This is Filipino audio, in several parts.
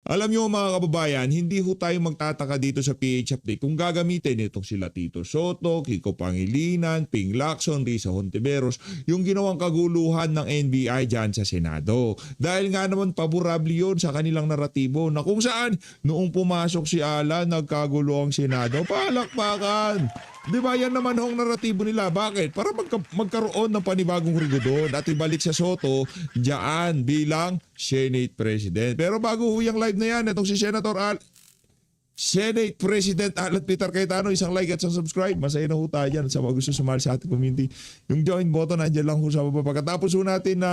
Alam nyo mga kababayan, hindi ho tayo magtataka dito sa PH Update kung gagamitin itong sila Tito Soto, Kiko Pangilinan, Ping Lacson, Risa Hontiveros, yung ginawang kaguluhan ng NBI dyan sa Senado. Dahil nga naman paborable yun sa kanilang naratibo na kung saan noong pumasok si Alan, nagkagulo ang Senado, palakpakan. Di ba yan naman hong naratibo nila? Bakit? Para magkaroon ng panibagong rigodon at ibalik sa Soto dyan bilang Senate President. Pero bago ho yung live na yan, itong si Senate President Alan Peter Cayetano, isang like at isang subscribe. Masaya na ho tayo dyan sa mga gusto sumali sa ating community. Yung join button, nandiyan lang ho sa baba. Pagkatapos ho natin na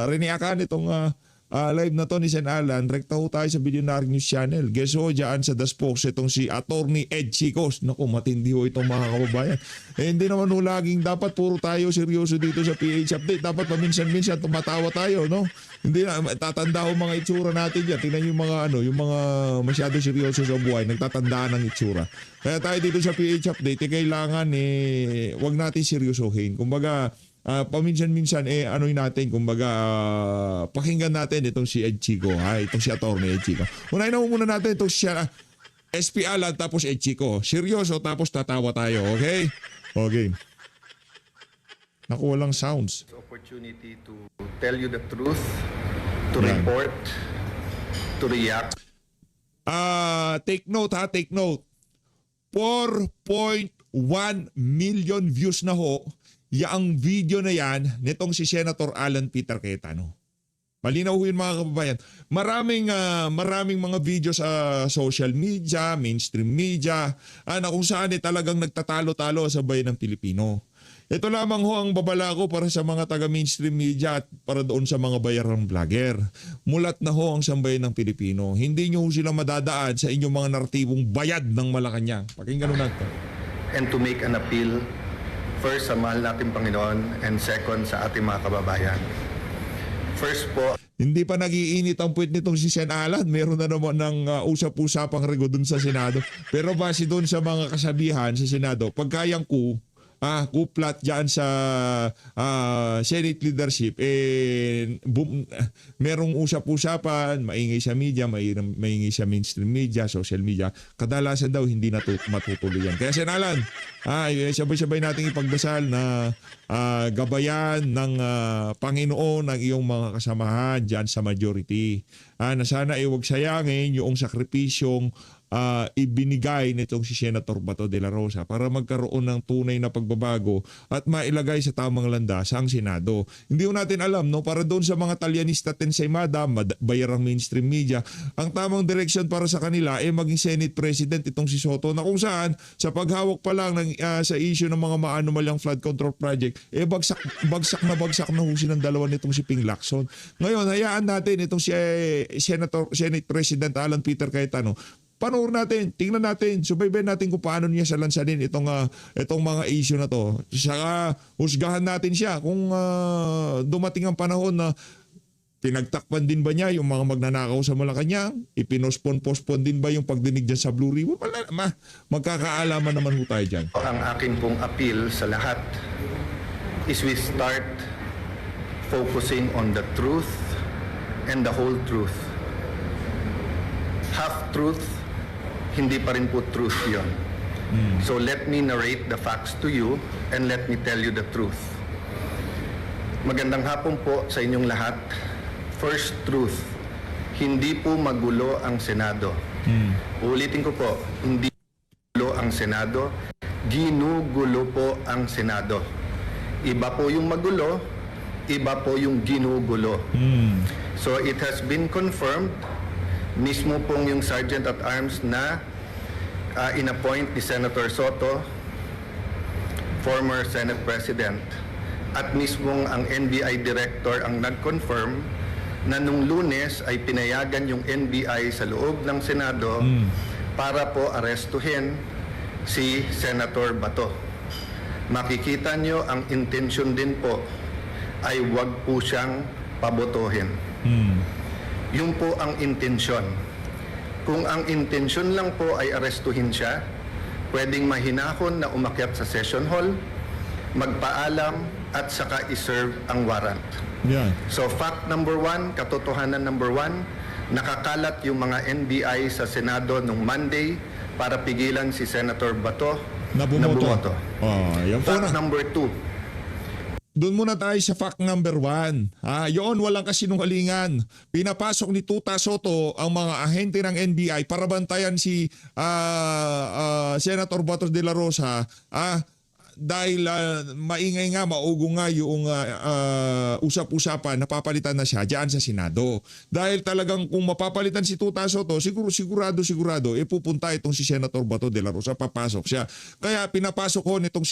riniakan itong live na to ni Sen Alan, rekta ho tayo sa Billionaire News Channel. Guess ho, dyan sa The Spokes, itong si Attorney Ed Chicos. Naku, matindi ho itong mga kababayan. Hindi naman ho laging dapat puro tayo seryoso dito sa PH Update. Dapat paminsan-minsan tumatawa tayo, no? Hindi na, tatanda ho mga itsura natin dyan. Tingnan yung mga, yung mga masyado seryoso sa buhay, nagtatandaan ng itsura. Kaya tayo dito sa PH Update, kailangan wag natin seryosohin. Kumbaga, paminsan-minsan ano'y natin, kumbaga pakinggan natin itong si Ed Chico, itong si Attorney Ed Chico. Unahin na muna natin itong si SP Alan tapos Ed Chico. Seryoso tapos tatawa tayo, okay? Okay. Naku, walang sounds. Opportunity to tell you the truth, to report, to react. Take note take note. 4.1 million views na ho ang video na yan nitong si Senator Alan Peter Cayetano. Malinaw ho yun mga kababayan. Maraming mga video sa social media, mainstream media, na kung saan talagang nagtatalo-talo sa bayan ng Pilipino. Ito lamang ho ang babala ko para sa mga taga-mainstream media at para doon sa mga bayarang vlogger. Mulat na ho ang sambayan ng Pilipino. Hindi nyo ho sila madadaan sa inyong mga naratibong bayad ng Malacanang. Pakinggan natin. And to make an appeal, first sa mahal nating Panginoon, and second sa ating mga kababayan. First po, hindi pa nagiinit ang puwet nitong si Sen Alan. Meron na naman ng usap-usapang rego dun sa Senado. Pero base dun sa mga kasabihan sa Senado, pagkayang kuplat dyan sa Senate leadership, merong usap-usapan, maingay sa media, maingay sa mainstream media, social media. Kadalasan daw hindi matutuloy yan. Kaya Sen Alan, sabay-sabay nating ipagdasal na gabayan ng Panginoon ang iyong mga kasamahan dyan sa majority. Na sana huwag sayangin yung sakripisyong ibinigay nitong si Senator Bato de la Rosa para magkaroon ng tunay na pagbabago at mailagay sa tamang landas ang Senado. Hindi natin alam, no, para doon sa mga talyanista tensaymada, bayarang mainstream media, ang tamang direksyon para sa kanila maging Senate President itong si Soto, na kung saan sa paghawak pa lang ng, sa issue ng mga maanumalyang flood control project, bagsak na ho silang dalawa nitong si Ping Lacson. Ngayon, hayaan natin itong si Senate President Alan Peter Cayetano. Panoorin natin, tingnan natin, subaybayan natin kung paano niya sa lansanin itong mga issue na to. Saka husgahan natin siya kung dumating ang panahon na pinagtakpan din ba niya yung mga magnanakaw sa Malacanang, ipinospon din ba yung pagdinig dyan sa Blue Ribbon. Magkakaalaman naman ho tayo dyan. ang aking pong appeal sa lahat is we start focusing on the truth and the whole truth. Half truth, hindi pa rin po truth yun. So let me narrate the facts to you and let me tell you the truth. Magandang hapon po sa inyong lahat. First truth, hindi po magulo ang Senado. Ulitin ko po, hindi magulo ang Senado, ginugulo po ang Senado. Iba po yung magulo, iba po yung ginugulo. So it has been confirmed, mismo pong yung Sergeant at Arms na inappoint ni Senator Soto, former Senate President, at mismong ang NBI Director ang nag-confirm na nung Lunes ay pinayagan yung NBI sa loob ng Senado para po arestuhin si Senator Bato. Makikita nyo ang intensyon din po ay wag po siyang pabotohin. Yun po ang intensyon. Kung ang intensyon lang po ay arestuhin siya, pwedeng mahinahon na umakyat sa session hall, magpaalam at saka iserve ang warrant. Yeah. So fact number one, katotohanan number one, Nakakalat yung mga NBI sa Senado nung Monday para pigilan si Senator Bato Na bumoto. Yan po Fact na. number 2. Doon muna tayo sa fact number 1. Yun, walang kasinungalingan. Pinapasok ni Tuta Soto ang mga ahente ng NBI para bantayan si Senator Bato de la Rosa dahil maingay nga, maugo nga yung usap-usapan, napapalitan na siya dyan sa Senado. Dahil talagang kung mapapalitan si Tuta Soto, sigurado, pupunta itong si Senator Bato de la Rosa, papasok siya. Kaya pinapasok ko nitong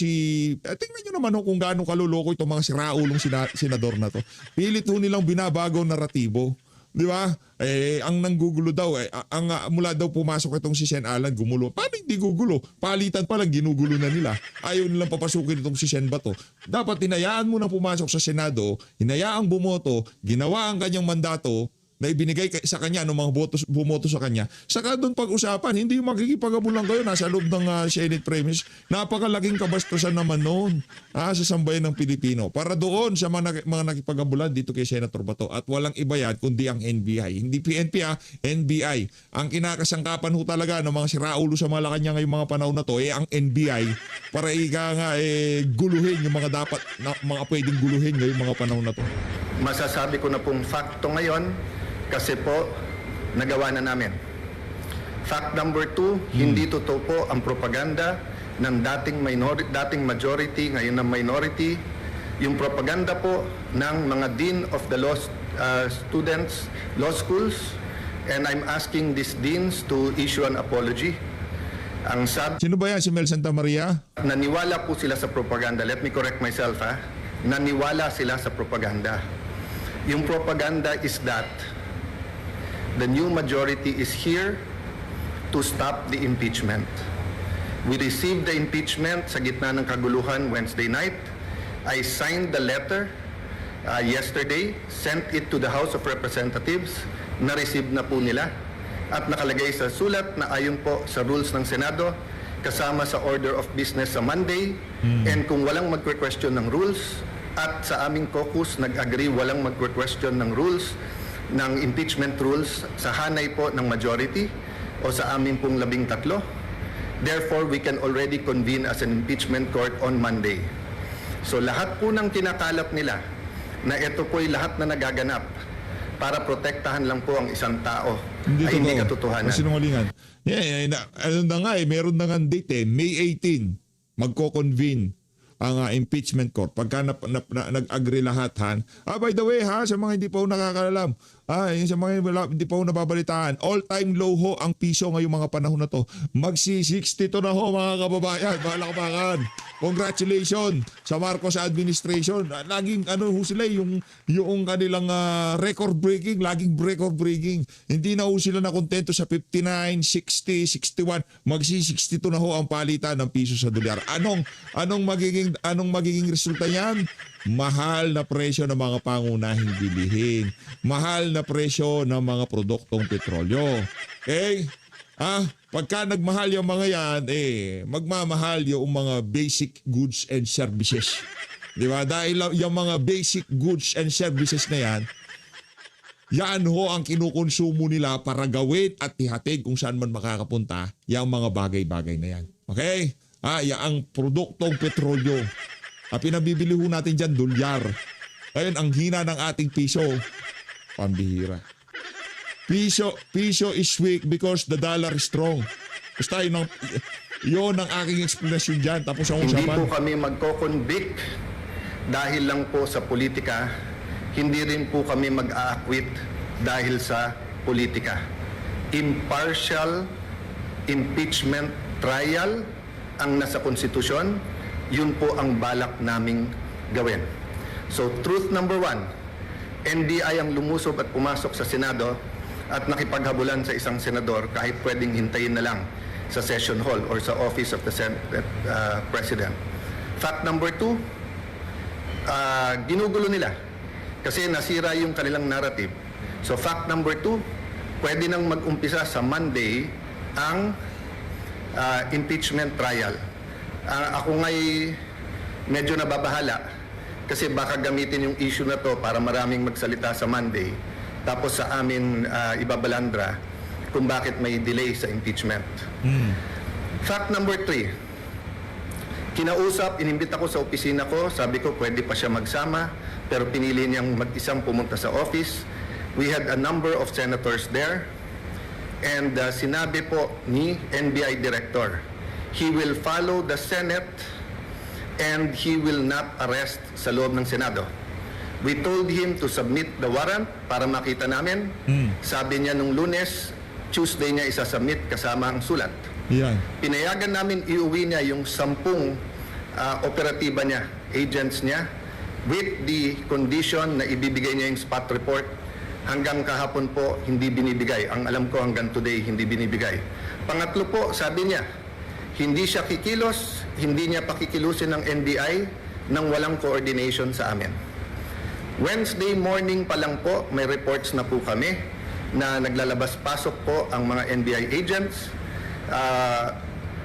tingnan nyo naman kung gaano kaluloko itong mga siraulong senador na to. Pilit ho nilang binabago naratibo. Di ba? Ang nanggugulo daw, mula daw pumasok itong si Sen Alan, gumulo. Paano hindi gugulo? Palitan pa lang, ginugulo na nila. Ayaw nilang papasukin itong si Sen Bato. Dapat hinayaan mo na pumasok sa Senado, hinayaang bumoto, ginawa ang kanyang mandato, na ibinigay sa kanya, ng mga bumoto sa kanya. Saka doon pag-usapan, hindi makikipagabulan kayo, nasa loob ng Senate premise. Napakalaking kabastusan naman noon sa sambayan ng Pilipino. Para doon sa mga nakipagabulan dito kay Senator Bato. At walang iba yan, kundi ang NBI. Hindi PNP NBI. Ang kinakasangkapan ho talaga ng mga siraulo sa Malacanang ngayong mga panahon na to, ang NBI, para guluhin yung mga mga pwedeng guluhin ngayong mga panahon na to. Masasabi ko na pong fakto ngayon kasi po nagawa na namin. Fact number 2, hindi totoo po ang propaganda ng dating majority, ngayon na minority. Yung propaganda po ng mga dean of the law schools, and I'm asking these deans to issue an apology. Ang Sino ba yan? Si Mel Santa Maria? naniwala po sila sa propaganda. Let me correct myself, Naniwala sila sa propaganda. Yung propaganda is that the new majority is here to stop the impeachment. We received the impeachment sa gitna ng kaguluhan Wednesday night. I signed the letter yesterday, sent it to the House of Representatives. Na-receive na po nila at nakalagay sa sulat na ayon po sa rules ng Senado, kasama sa order of business sa Monday. And kung walang magque-question ng rules, at sa aming caucus nag-agree walang magque-question ng rules, ng impeachment rules sa hanay po ng majority o sa amin pong 13. Therefore, we can already convene as an impeachment court on Monday. So lahat po ng kinakalat nila na ito po'y lahat na nagaganap para protektahan lang po ang isang tao ay hindi katotohanan. Sinungalingan. Meron na nga date May 18, magko-convene ang impeachment court. Pagka nag-agree lahat, by the way, sa mga hindi pa nakakaalam, yung sa mga hindi pa nababalitaan, all-time low ho ang piso ngayong mga panahon na to. Magsi-62 na ho, mga kababayan, mga lakabakan. Congratulations sa Marcos administration. Laging sila yung kanilang record-breaking, laging record-breaking. Hindi na ho sila nakontento sa 59, 60, 61. Magsi-62 na ho ang palitan ng piso sa dolyar. Anong magiging resulta niyan? Mahal na presyo ng mga pangunahing bilihin. Mahal na presyo ng mga produktong petrolyo. Okay? Pagka nagmahal yung mga yan, magmamahal yung mga basic goods and services. Di ba? Dahil yung mga basic goods and services na yan ho ang kinukonsumo nila para gawin at ihatid kung saan man makakapunta yung mga bagay-bagay na yan. Okay? Ang produktong petrolyo. Pinabibili ho natin dyan, dolyar. Ngayon, ang hina ng ating piso, pambihira. Piso is weak because the dollar is strong. Basta yun ang aking explanation dyan. Tapos ang Hindi usapan. po kami magko-convict dahil lang po sa politika. Hindi rin po kami mag-aakwit dahil sa politika. Impartial impeachment trial ang nasa konstitusyon. Yun po ang balak naming gawin. So, truth number 1, NBI ang lumusob at pumasok sa Senado at nakipaghabulan sa isang senador kahit pwedeng hintayin na lang sa session hall or sa office of the President. Fact number 2, ginugulo nila kasi nasira yung kanilang narrative. So, fact number 2, pwede nang mag-umpisa sa Monday ang impeachment trial. Ako nga'y medyo nababahala kasi baka gamitin yung issue na to para maraming magsalita sa Monday. tapos sa amin ibabalandra kung bakit may delay sa impeachment. Fact number 3, kinausap, inimbita ko sa opisina ko, sabi ko pwede pa siya magsama, pero pinili niyang mag-isang pumunta sa office. We had a number of senators there, and sinabi po ni NBI Director, he will follow the Senate and he will not arrest sa loob ng Senado. We told him to submit the warrant para makita namin. Sabi niya nung Lunes, Tuesday niya isasubmit kasama ang sulat. Yan. Pinayagan namin iuwi niya yung 10 operatiba niya, agents niya, with the condition na ibibigay niya yung spot report. Hanggang kahapon po, hindi binibigay. Ang alam ko hanggang today, hindi binibigay. Pangatlo po, sabi niya, hindi siya kikilos, hindi niya pakikilusin ng NBI nang walang coordination sa amin. Wednesday morning pa lang po, may reports na po kami na naglalabas-pasok po ang mga NBI agents.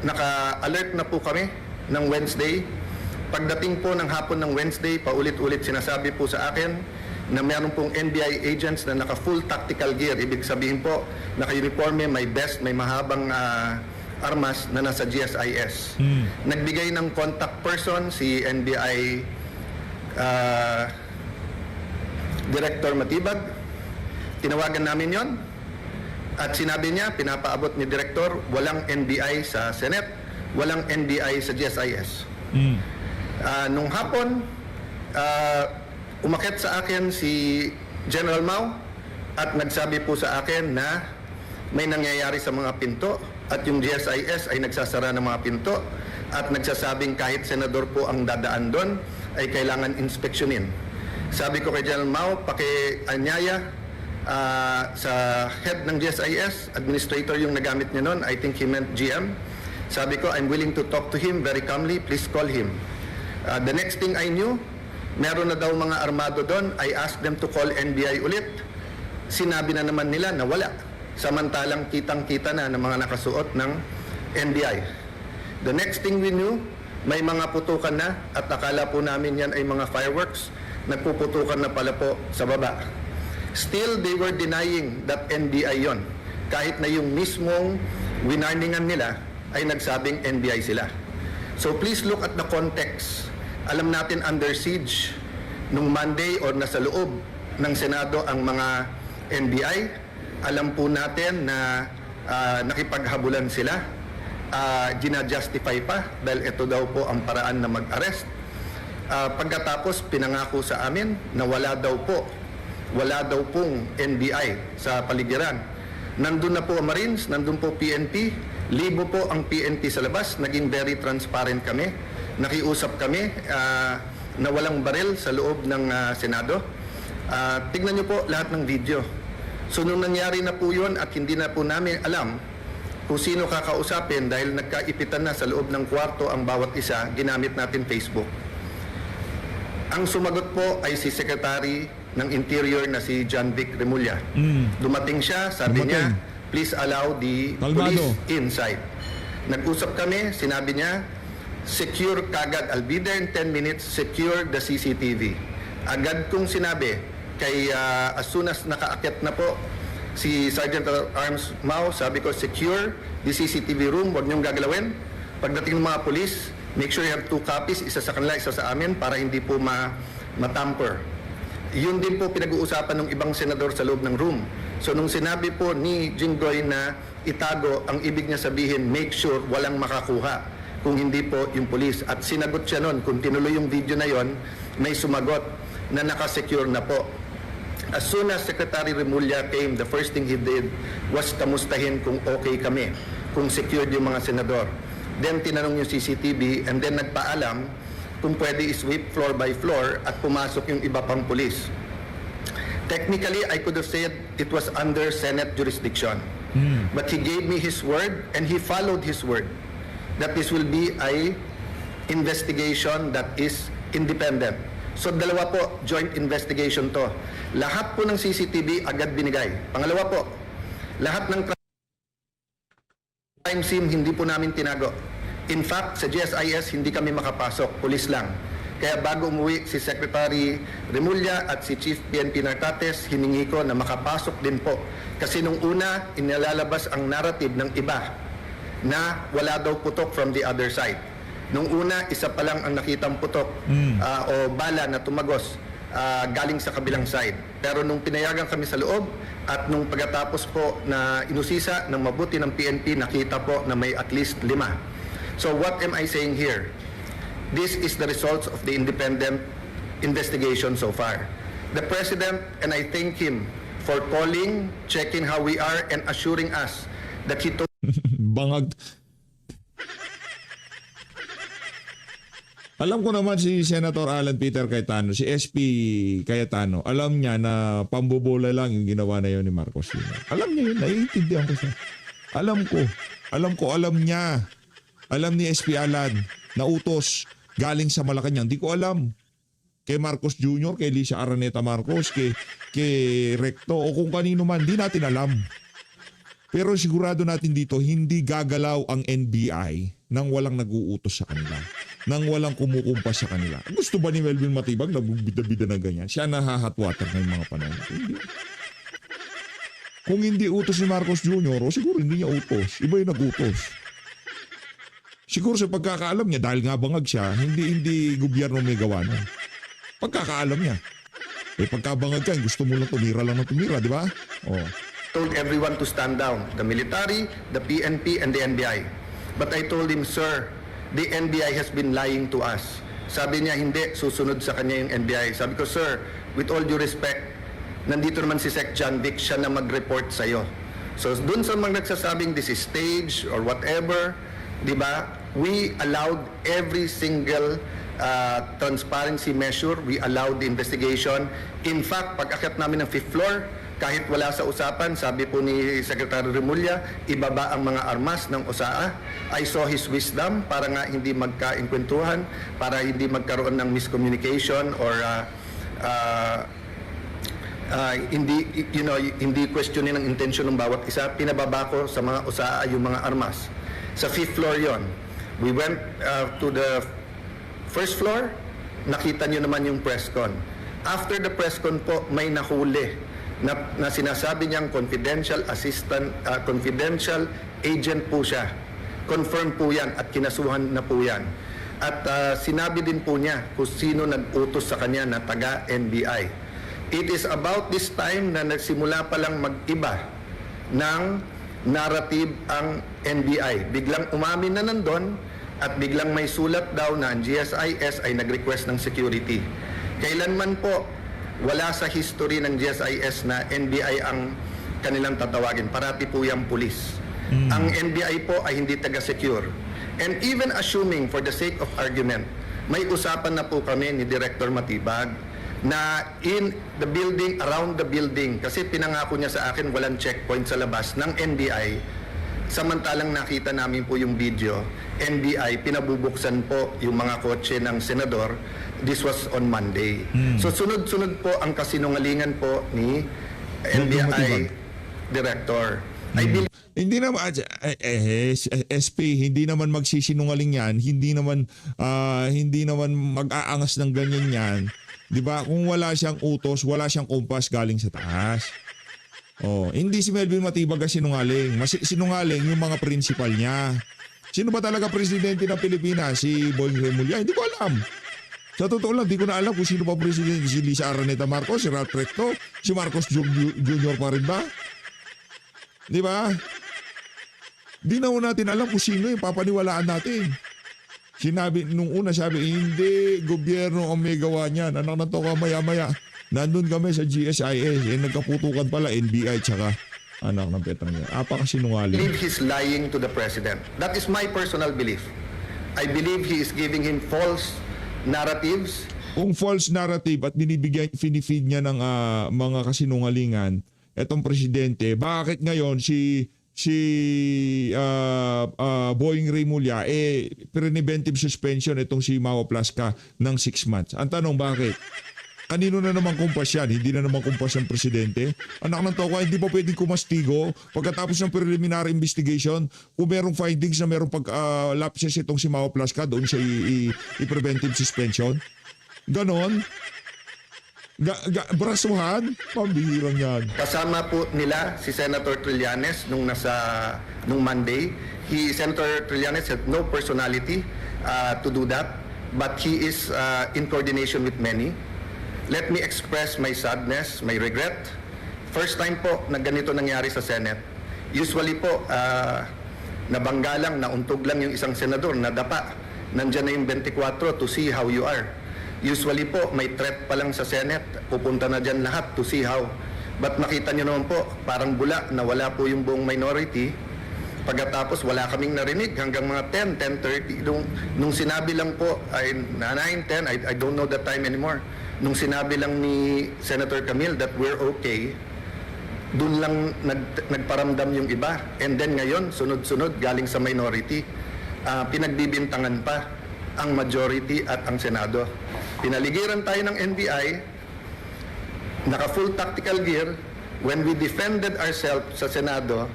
Naka-alert na po kami ng Wednesday. Pagdating po ng hapon ng Wednesday, paulit-ulit sinasabi po sa akin na meron pong NBI agents na naka-full tactical gear. Ibig sabihin po, naka-uniforme, may vest, may mahabang armas na nasa GSIS. Nagbigay ng contact person si NBI Director Matibag. Tinawagan namin yon at sinabi niya, pinapaabot ni Director, walang NBI sa Senate, walang NBI sa GSIS. Nung hapon, umakyat sa akin si General Mao at nagsabi po sa akin na may nangyayari sa mga pinto at yung GSIS ay nagsasara ng mga pinto at nagsasabing kahit senador po ang dadaan doon ay kailangan inspeksyonin. Sabi ko kay General Mao, pakianyaya sa head ng GSIS, administrator yung nagamit niya noon, I think he meant GM. Sabi ko, I'm willing to talk to him very calmly, please call him. The next thing I knew, meron na daw mga armado doon. I asked them to call NBI ulit. Sinabi na naman nila na wala. Samantalang kitang-kita na ng mga nakasuot ng NBI. The next thing we knew, may mga putukan na at akala po namin yan ay mga fireworks. Nagpuputukan na pala po sa baba. Still, they were denying that NBI yon. Kahit na yung mismong winarningan nila ay nagsabing NBI sila. So please look at the context. Alam natin under siege nung Monday or nasa loob ng Senado ang mga NBI. Alam po natin na nakipaghabulan sila. Gina-justify pa dahil ito daw po ang paraan na mag-arrest. Pagkatapos pinangako sa amin na wala daw pong NBI sa paligiran. Nandun na po ang Marines, nandun po PNP, libo po ang PNP sa labas, naging very transparent kami. Nakiusap kami na walang baril sa loob ng Senado. Tignan niyo po lahat ng video. So nung nangyari na po yun at hindi na po namin alam kung sino kakausapin dahil nagkaipitan na sa loob ng kwarto ang bawat isa, ginamit natin Facebook. Ang sumagot po ay si Secretary ng Interior na si John Vic Remulla. Dumating siya, sabi niya, please allow the police inside. Nag-usap kami, sinabi niya, secure kagad, I'll be there in 10 minutes, secure the CCTV. Agad kong sinabi, kay as soon as nakaakyat na po si Sergeant of Arms Mao, sabi ko, secure the CCTV room, huwag niyong gagalawin. Pagdating ng mga police, make sure you have 2 copies, isa sa kanila, isa sa amin, para hindi po matamper. Yun din po pinag-uusapan ng ibang senador sa loob ng room. So nung sinabi po ni Jinggoy na itago, ang ibig niya sabihin, make sure walang makakuha kung hindi po yung police. At sinagot siya nun, kung tinuloy yung video na yon, may sumagot na nakasecure na po. As soon as Secretary Remulla came, the first thing he did was kamustahin kung okay kami, kung secured yung mga senador. Then tinanong yung CCTV and then nagpaalam kung pwede i-sweep floor by floor at pumasok yung iba pang pulis. Technically, I could have said it was under Senate jurisdiction. But he gave me his word and he followed his word that this will be a investigation that is independent. So dalawa po, joint investigation to. Lahat po ng CCTV agad binigay. Pangalawa po, lahat ng crime scene hindi po namin tinago. In fact, sa GSIS hindi kami makapasok, pulis lang. Kaya bago umuwi si Secretary Remulla at si Chief PNP Nartates, hiningi ko na makapasok din po. Kasi nung una, inilalabas ang narrative ng iba na wala daw putok from the other side. Nung una, isa pa lang ang nakitang putok o bala na tumagos galing sa kabilang side. Pero nung pinayagan kami sa loob at nung pagkatapos po na inusisa ng mabuti ng PNP, nakita po na may at least 5. So what am I saying here? This is the results of the independent investigation so far. The President, and I thank him for calling, checking how we are, and assuring us that he took Bangag. Alam ko naman si Senator Alan Peter Cayetano, si SP Cayetano, alam niya na pambobola lang yung ginawa na yun ni Marcos Jr. Alam niya yun, naiintindihan ko siya. Alam niya. Alam ni SP Alan na utos galing sa Malacanang. Di ko alam. Kay Marcos Jr., kay Lisa Araneta Marcos, kay Recto, o kung kanino man, di natin alam. Pero sigurado natin dito, hindi gagalaw ang NBI nang walang nag-uutos sa kanila, nang walang kumukumpas sa kanila. Gusto ba ni Melvin Matibag na bida-bida na ganyan? Siya nahahatwater ng mga panahon. Hindi. Kung hindi utos ni Marcos Jr., o siguro hindi niya utos. Iba yung nag-utos. Siguro sa pagkakaalam niya, dahil nga bangag siya, hindi gobyerno may gawa na. Pagkakaalam niya. Pagkabangag ka, gusto mo lang tumira di ba? Oh. told everyone to stand down, the military, the PNP, and the NBI. But I told him, sir, the NBI has been lying to us. Sabi niya, hindi, susunod sa kanya yung NBI. Sabi ko, sir, with all due respect, nandito naman si Sec. John Vic, siya na mag-report sa'yo. So, dun sa mga nagsasabing this is stage or whatever, di ba, we allowed every single transparency measure, we allowed the investigation. In fact, pag-akyat namin ng 5th floor, kahit wala sa usapan, sabi po ni Secretary Remulla, ibaba ang mga armas ng OSAA. I saw his wisdom para nga hindi magka-inkwentuhan, para hindi magkaroon ng miscommunication or hindi questionin ang intention ng bawat isa. Pinababa ko sa mga OSAA yung mga armas. Sa 5th floor yon. We went to the first floor, nakita nyo naman yung press con. After the press con po, may nahuli na sinasabi niyang confidential assistant, confidential agent po siya. Confirm po yan at kinasuhan na po yan. At sinabi din po niya kung sino nag-utos sa kanya na taga-NBI. It is about this time na nagsimula pa lang mag-iba ng narrative ang NBI. Biglang umamin na nandun at biglang may sulat daw na ang GSIS ay nag-request ng security. Kailanman po wala sa history ng GSIS na NBI ang kanilang tatawagin. Parati po yung pulis. Ang NBI po ay hindi taga-secure. And even assuming for the sake of argument, may usapan na po kami ni Director Matibag na in the building, around the building, kasi pinangako niya sa akin walang checkpoint sa labas ng NBI. Samantalang nakita namin po yung video, NBI, pinabubuksan po yung mga kotse ng senador. This was on Monday. So sunod-sunod po ang kasinungalingan po ni NBI Director. I believe Hindi naman SP, hindi naman magsisinungaling yan, hindi naman mag-aangas ng ganyan yan. 'Di ba? Kung wala siyang utos, wala siyang kumpas galing sa taas. Oh, hindi si Melvin Matibag ang sinungaling. Mas sinungaling yung mga principal niya. Sino ba talaga presidente ng Pilipinas? Si Boying Remulla? Hindi ko alam. Sa totoo lang, di ko na alam kung sino pa presidente. Si Lisa Araneta Marcos, si Ralph Recto, si Marcos Jr. pa rin ba? Di ba? Di na natin alam kung sino yung papaniwalaan natin. Nung una sabi, hindi, gobyerno ang may gawa niyan. Anak na to ka maya-maya. Nandun kami sa GSIS. Nagkaputukan pala NBI tsaka anak ng Petrang yan. Apakasinungaling. believe he's lying to the President. That is my personal belief. I believe he is giving him false narratives. Kung false narrative at finifeed niya ng mga kasinungalingan, etong presidente, bakit ngayon si Boying Remulla preventive suspension itong si Mao Plasca ng 6 months? Ang tanong, bakit? kanino na naman kumpas yan? Hindi na naman kumpas yung presidente? Anak ng toko, hindi pa pwedeng kumastigo pagkatapos ng preliminary investigation. Kung merong findings na merong lapses itong si Mao Plasca, doon siya i-preventive suspension. Ganon. Brasuhan? Pambihirang yan. Kasama po nila si Senator Trillanes nung Monday. Senator Trillanes had no personality to do that, but he is in coordination with many. Let me express my sadness, my regret. First time po na ganito nangyari sa Senate. Usually po, nabangga lang, nauntog lang yung isang senador, nadapa. Nandyan na yung 24 to see how you are. Usually po, may threat pa lang sa Senate, pupunta na dyan lahat to see how. But makita nyo naman po, parang bula na wala po yung buong minority. Pagkatapos wala kaming narinig hanggang mga 10:30. Nung sinabi lang po, 9, 10, I don't know the time anymore. Nung sinabi lang ni Senator Camille that we're okay, dun lang nagparamdam yung iba. And then ngayon, sunod-sunod, galing sa minority, pinagbibintangan pa ang majority at ang Senado. Pinaligiran tayo ng NBI, naka-full tactical gear. When we defended ourselves sa Senado,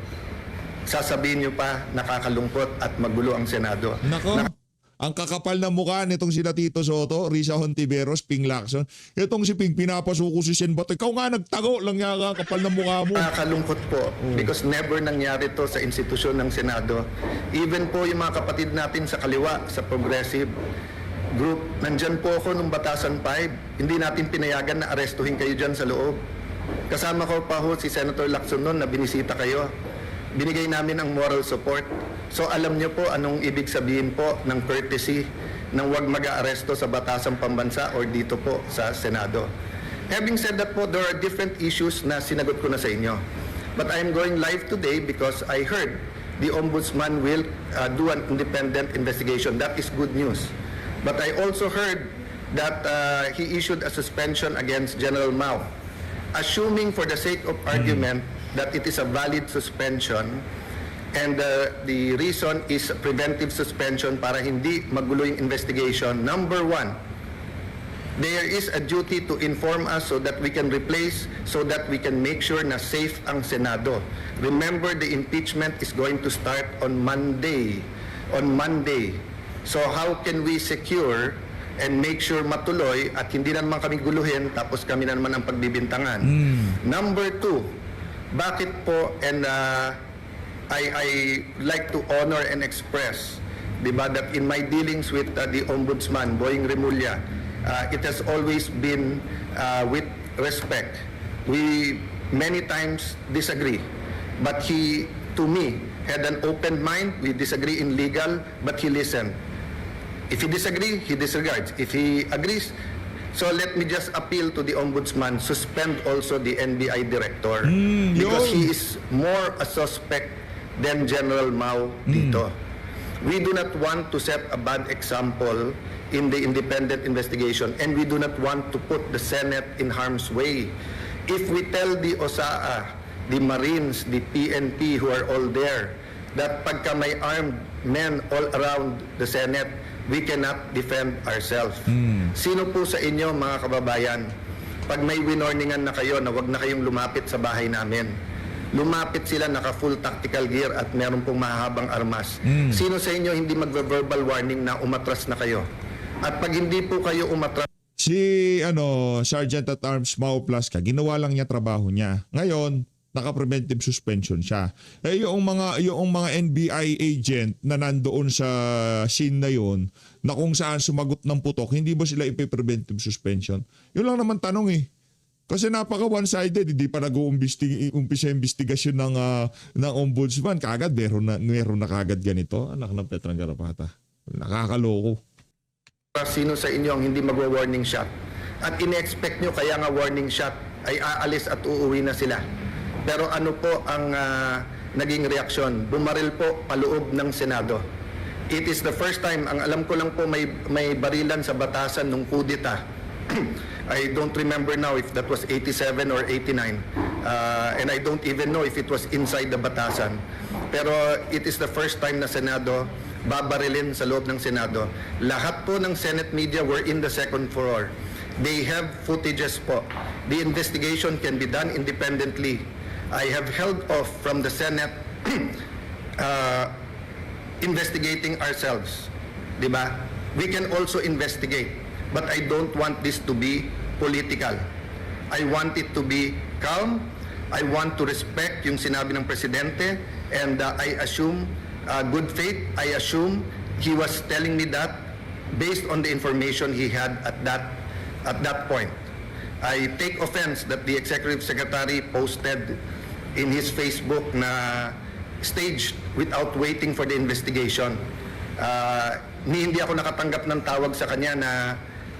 sasabihin nyo pa nakakalungkot at magulo ang Senado. Nako, ang kakapal na mukha nitong sila Tito Soto, Risa Hontiveros, Ping Lacson. Itong si Ping pinapasuko si Sen Bato. Ikaw nga nagtago lang nga kapal na mukha mo. Nakakalungkot po because never nangyari to sa institusyon ng Senado. Even po yung mga kapatid natin sa kaliwa, sa progressive group, nandyan po ako nung Batasan 5. Hindi natin pinayagan na arestuhin kayo dyan sa loob. Kasama ko pa ho si Senator Lacson noon na binisita kayo. Binigay namin ang moral support. So alam niyo po anong ibig sabihin po ng courtesy ng huwag mag-aaresto sa Batasang Pambansa or dito po sa Senado. Having said that po, there are different issues na sinagot ko na sa inyo. But I am going live today because I heard the Ombudsman will do an independent investigation. That is good news. But I also heard that he issued a suspension against General Mao. Assuming for the sake of argument that it is a valid suspension and the reason is preventive suspension para hindi magulo yung investigation. Number one, there is a duty to inform us so that we can replace, so that we can make sure na safe ang Senado. Remember, the impeachment is going to start on Monday. So how can we secure and make sure matuloy at hindi na naman kami guluhin tapos kami na naman ang pagbibintangan. Number two, bakit po, and I like to honor and express, diba, that in my dealings with the Ombudsman, Boying Remulla, it has always been with respect. We many times disagree, but he, to me, had an open mind. We disagree in legal, but he listened. If he disagree, he disregards. If he agrees, so let me just appeal to the Ombudsman, suspend also the NBI director because he is more a suspect than General Mao dito. We do not want to set a bad example in the independent investigation, and we do not want to put the Senate in harm's way. If we tell the OSAA, the Marines, the PNP who are all there, that pagka may armed men all around the Senate, we cannot defend ourselves. Sino po sa inyo, mga kababayan, pag may winorningan na kayo na wag na kayong lumapit sa bahay namin, lumapit sila naka-full tactical gear at meron pong mahahabang armas. Sino sa inyo hindi magve-verbal warning na umatras na kayo? At pag hindi po kayo umatras, Si Sergeant at Arms Mao Plasca, ginawa lang niya trabaho niya. Ngayon, naka-preventive suspension siya. Yung mga NBI agent na nandoon sa scene na yon, na kung saan sumagot ng putok, hindi ba sila ipi-preventive suspension? Yun lang naman tanong eh. Kasi napaka one-sided, hindi pa nag-uumpisa investigasyon ng ombudsman. Kagad, meron na kagad ganito. Anak ng Petrang Garapata. Nakakaloko. sino sa inyo ang hindi magwa-warning shot? At ine-expect nyo kaya nga warning shot ay aalis at uuwi na sila. Pero ano po ang naging reaksyon? Bumaril po paloob ng Senado. It is the first time, ang alam ko lang po may barilan sa Batasan nung kudita. I don't remember now if that was 87 or 89. And I don't even know if it was inside the Batasan. Pero it is the first time na Senado babarilin sa loob ng Senado. Lahat po ng Senate media were in the second floor. They have footages po. The investigation can be done independently. I have held off from the Senate investigating ourselves. Diba? We can also investigate. But I don't want this to be political. I want it to be calm. I want to respect yung sinabi ng Presidente. And I assume good faith. I assume he was telling me that based on the information he had at that point. I take offense that the Executive Secretary posted in his Facebook na staged without waiting for the investigation. Hindi ako nakatanggap ng tawag sa kanya na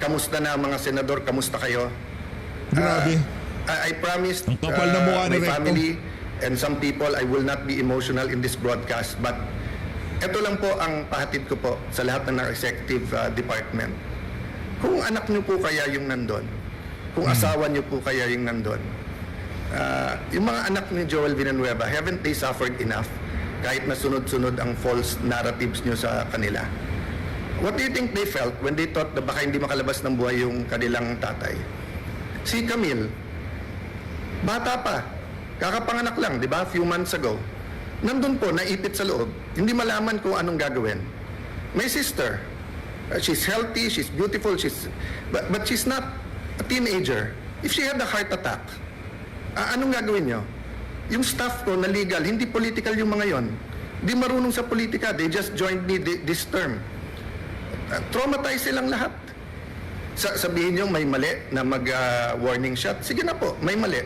kamusta na mga senador, kamusta kayo? Grabe. I promised Ang kapal na mukha ni my Recto. family and some people I will not be emotional in this broadcast, but ito lang po ang pahatid ko po sa lahat ng executive department. Kung anak niyo po kaya yung nandun, kung asawa niyo po kaya yung nandun, yung mga anak ni Joel Villanueva, haven't they suffered enough kahit na sunod-sunod ang false narratives niyo sa kanila? What do you think they felt when they thought na baka hindi makalabas ng buhay yung kanilang tatay? Si Camille, bata pa, kakapanganak lang, di ba? Few months ago. Nandun po, naipit sa loob. Hindi malaman kung anong gagawin. My sister, she's healthy, she's beautiful, but she's not a teenager. If she had a heart attack, anong gagawin nyo? Yung staff ko na legal, hindi political yung mga yon. Di marunong sa politika. They just joined me this term. Traumatized silang lahat. Sabihin nyo may mali na mag-warning shot. Sige na po, may mali.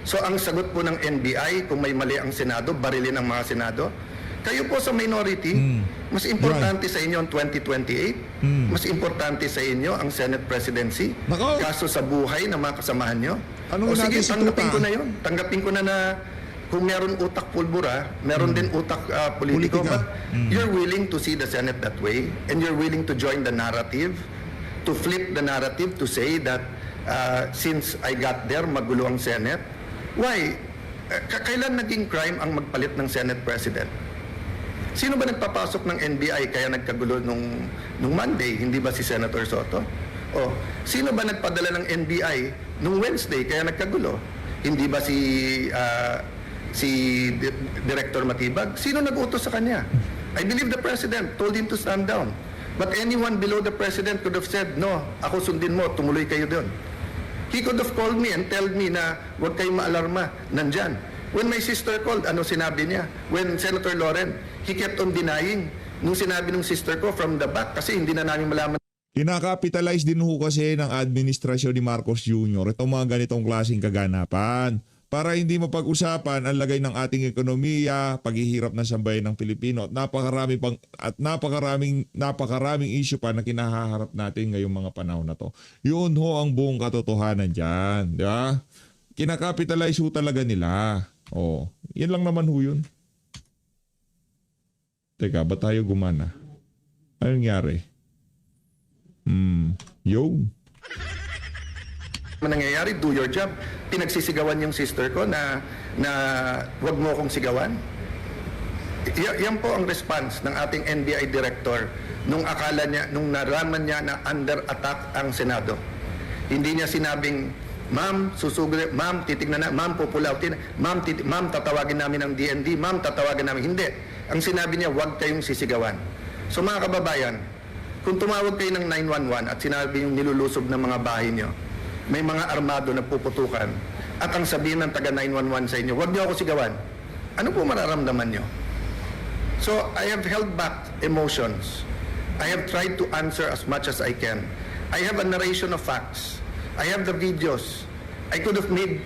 So ang sagot po ng NBI, kung may mali ang Senado, barilin ang mga Senado. Kayo po sa minority, mas importante sa inyo ang 2028, mas importante sa inyo ang Senate presidency, Nako. kaso sa buhay ng mga kasamahan nyo. Anong O sige, natin si tanggapin Tuta? ko na yun. Tanggapin ko na kung meron utak pulbura, meron din utak politiko. Politika. But you're willing to see the Senate that way, and you're willing to join the narrative, to flip the narrative to say that since I got there, magulo ang Senate. Why? Kailan naging crime ang magpalit ng Senate President? Sino ba nagpapasok ng NBI kaya nagkagulo nung Monday? Hindi ba si Senator Soto? O, sino ba nagpadala ng NBI nung Wednesday kaya nagkagulo? Hindi ba si Director Matibag? Sino nag-utos sa kanya? I believe the President told him to stand down. But anyone below the President could have said, no, ako sundin mo, tumuloy kayo doon. He could have called me and told me na huwag kayong maalarma, nandyan. When my sister called, ano sinabi niya? When Senator Loren, he kept on denying. Nung sinabi ng sister ko from the back, kasi hindi na namin malaman. Kinakapitalize din ho kasi ng administrasyon ni Marcos Jr. itong mga ganitong klaseng kaganapan para hindi mapag-usapan ang lagay ng ating ekonomiya, paghihirap ng sambayan ng Pilipino at napakaraming issue pa na kinahaharap natin ngayong mga panahon na to. Yun ho ang buong katotohanan dyan. Di ba? Kinakapitalize ho talaga nila. O, yan lang naman ho yun. Teka, ba't tayo gumana? Anong nangyari? Yo. Nangyayari, do your job. Pinagsisigawan yung sister ko na wag mo akong sigawan. Yan po ang response ng ating NBI director nung akala niya, nung naraman niya na under attack ang Senado. Hindi niya sinabing, ma'am, susugod, ma'am, titignan na, ma'am, pupulautin, ma'am, tatawagin namin ng DND, ma'am, tatawagin namin. Hindi. Ang sinabi niya, wag kayong sisigawan. So mga kababayan, kung tumawag kayo ng 911 at sinabi yung nilulusob ng mga bahay niyo, may mga armado na puputukan at ang sabihin ng taga 911 sa inyo, huwag niyo ako sigawan. Ano po mararamdaman niyo? So, I have held back emotions. I have tried to answer as much as I can. I have a narration of facts. I have the videos. I could have made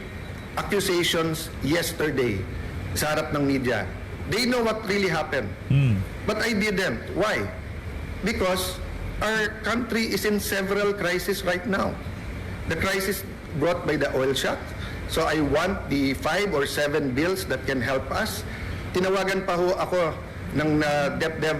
accusations yesterday sa harap ng media. They know what really happened. But I didn't. Why? Because our country is in several crises right now. The crisis brought by the oil shock. So I want the 5 or 7 bills that can help us. Tinawagan pa ho ako ng DepDev,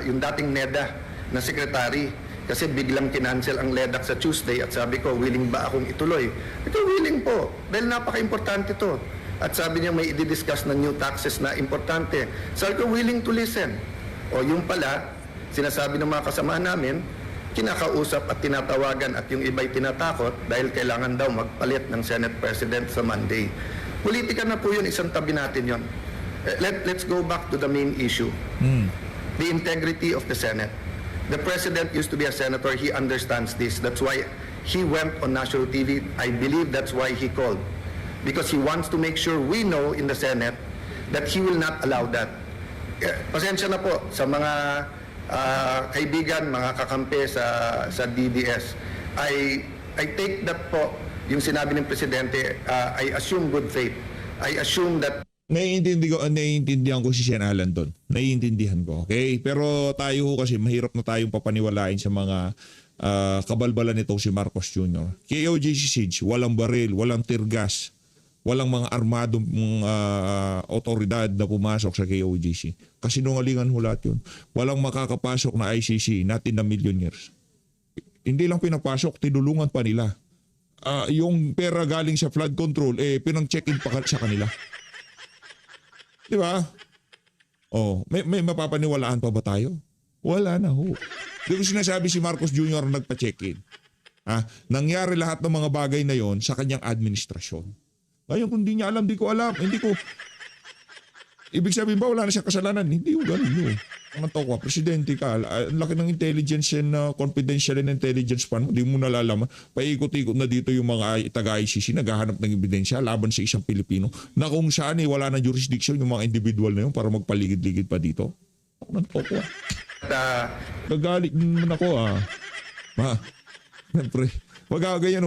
yung dating NEDA na secretary, kasi biglang kinancel ang LEDAC sa Tuesday at sabi ko, willing ba akong ituloy? Ito, willing po, dahil napaka-importante to. At sabi niya may i-discuss na new taxes na importante. Sabi ko, willing to listen. O yung pala, sinasabi ng mga kasama namin, kinakausap at tinatawagan at yung iba'y tinatakot dahil kailangan daw magpalit ng Senate President sa Monday. Politika na po yun, isang tabi natin yun. Let's go back to the main issue. The integrity of the Senate. The President used to be a senator. He understands this. That's why he went on national TV. I believe that's why he called. Because he wants to make sure we know in the Senate that he will not allow that. Pasensya na po sa mga kaibigan, mga kakampi sa DDS. I take that po, yung sinabi ng Presidente, I assume good faith. I assume that Naiintindihan ko si Sen. Alan doon. Naiintindihan ko. Okay? Pero tayo kasi mahirap na tayong papaniwalain sa mga kabalbalan nitong si Marcos Jr. KOJC Siege, walang baril, walang tear gas, walang mga armadong otoridad na pumasok sa KOJC. Kasinungalingan ho lahat yun. Walang makakapasok na ICC, not in a million years. Hindi lang pinapasok, tinulungan pa nila. Yung pera galing sa flood control, pinang-check-in pa sa kanila. Di ba? Oh, may mapapaniwalaan pa ba tayo? Wala na ho. Di ko sinasabi si Marcos Jr. nagpa-check-in. Nangyari lahat ng mga bagay na yon sa kanyang administrasyon. Ngayon, kung di niya alam, di ko alam. Hindi ko... Ibig sabihin ba, wala na siya kasalanan? Hindi ko ganun yun. Ang to ko, presidente ka, ang laki ng intelligence and confidential and intelligence pa, hindi mo nalalaman. Paikot-ikot na dito yung mga taga-ICC, naghahanap ng ebidensya laban sa isang Pilipino na kung saan wala na jurisdiction yung mga individual na yun para magpaligid-ligid pa dito. Ang to ko. Gagalit naman ako Siyempre, wag ganyan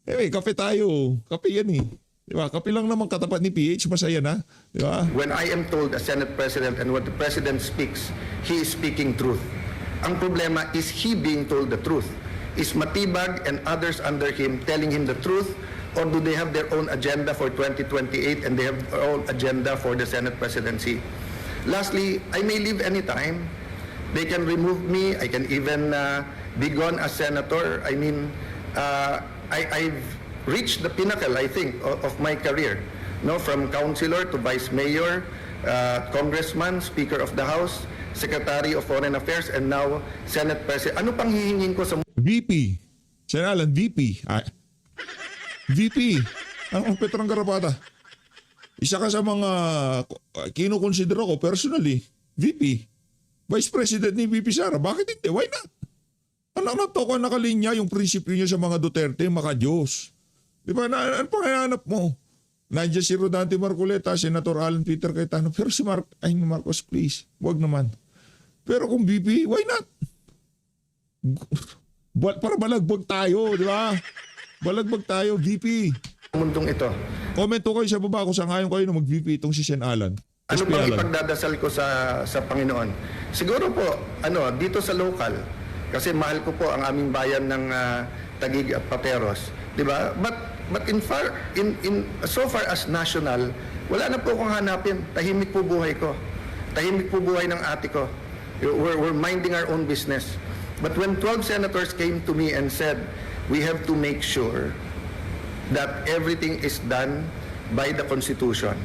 kape tayo. Kape yan Diba? Kape lang naman katapat ni PH, masaya na. Diba? when I am told as Senate President and when the President speaks, he is speaking truth. Ang problema is he being told the truth. Is Matibag and others under him telling him the truth, or do they have their own agenda for 2028 and they have their own agenda for the Senate presidency? Lastly, I may leave anytime. They can remove me. I can even be gone as senator. I mean, I've reached the pinnacle, I think, of my career. No, from councilor to vice mayor, congressman, speaker of the House, secretary of foreign affairs, and now Senate president. Ano pang hihingin ko sa VP. Sen. Alan, VP. VP. Ang Petrang Garapata. Isa ka sa mga kinukonsidera ko personally. VP. Vice President ni VP Sara. Bakit hindi? Why not? Ano to ko nakalinya yung prinsipyo niya sa mga Duterte, maka Diyos. Di ba? Ano pang hinanap mo? Nandiyan si Rodante Marcoleta, Senator Alan Peter Cayetano. Pero si Marcos, please. Wag naman. Pero kung VP, why not? Para balagbag tayo, di ba? Balagbag tayo, VP. mundong ito? Comment ko kayo sa baba kung sangayon kayo na mag-VP itong si Sen. Alan. Ano bang ipagdadasal ko sa Panginoon? Siguro po, dito sa local, kasi mahal ko po ang aming bayan ng Taguig at Pateros, di ba? But so far as national, wala na po akong hanapin. Tahimik po buhay ko. Tahimik po buhay ng ate ko. We're minding our own business. But when 12 senators came to me and said, we have to make sure that everything is done by the Constitution.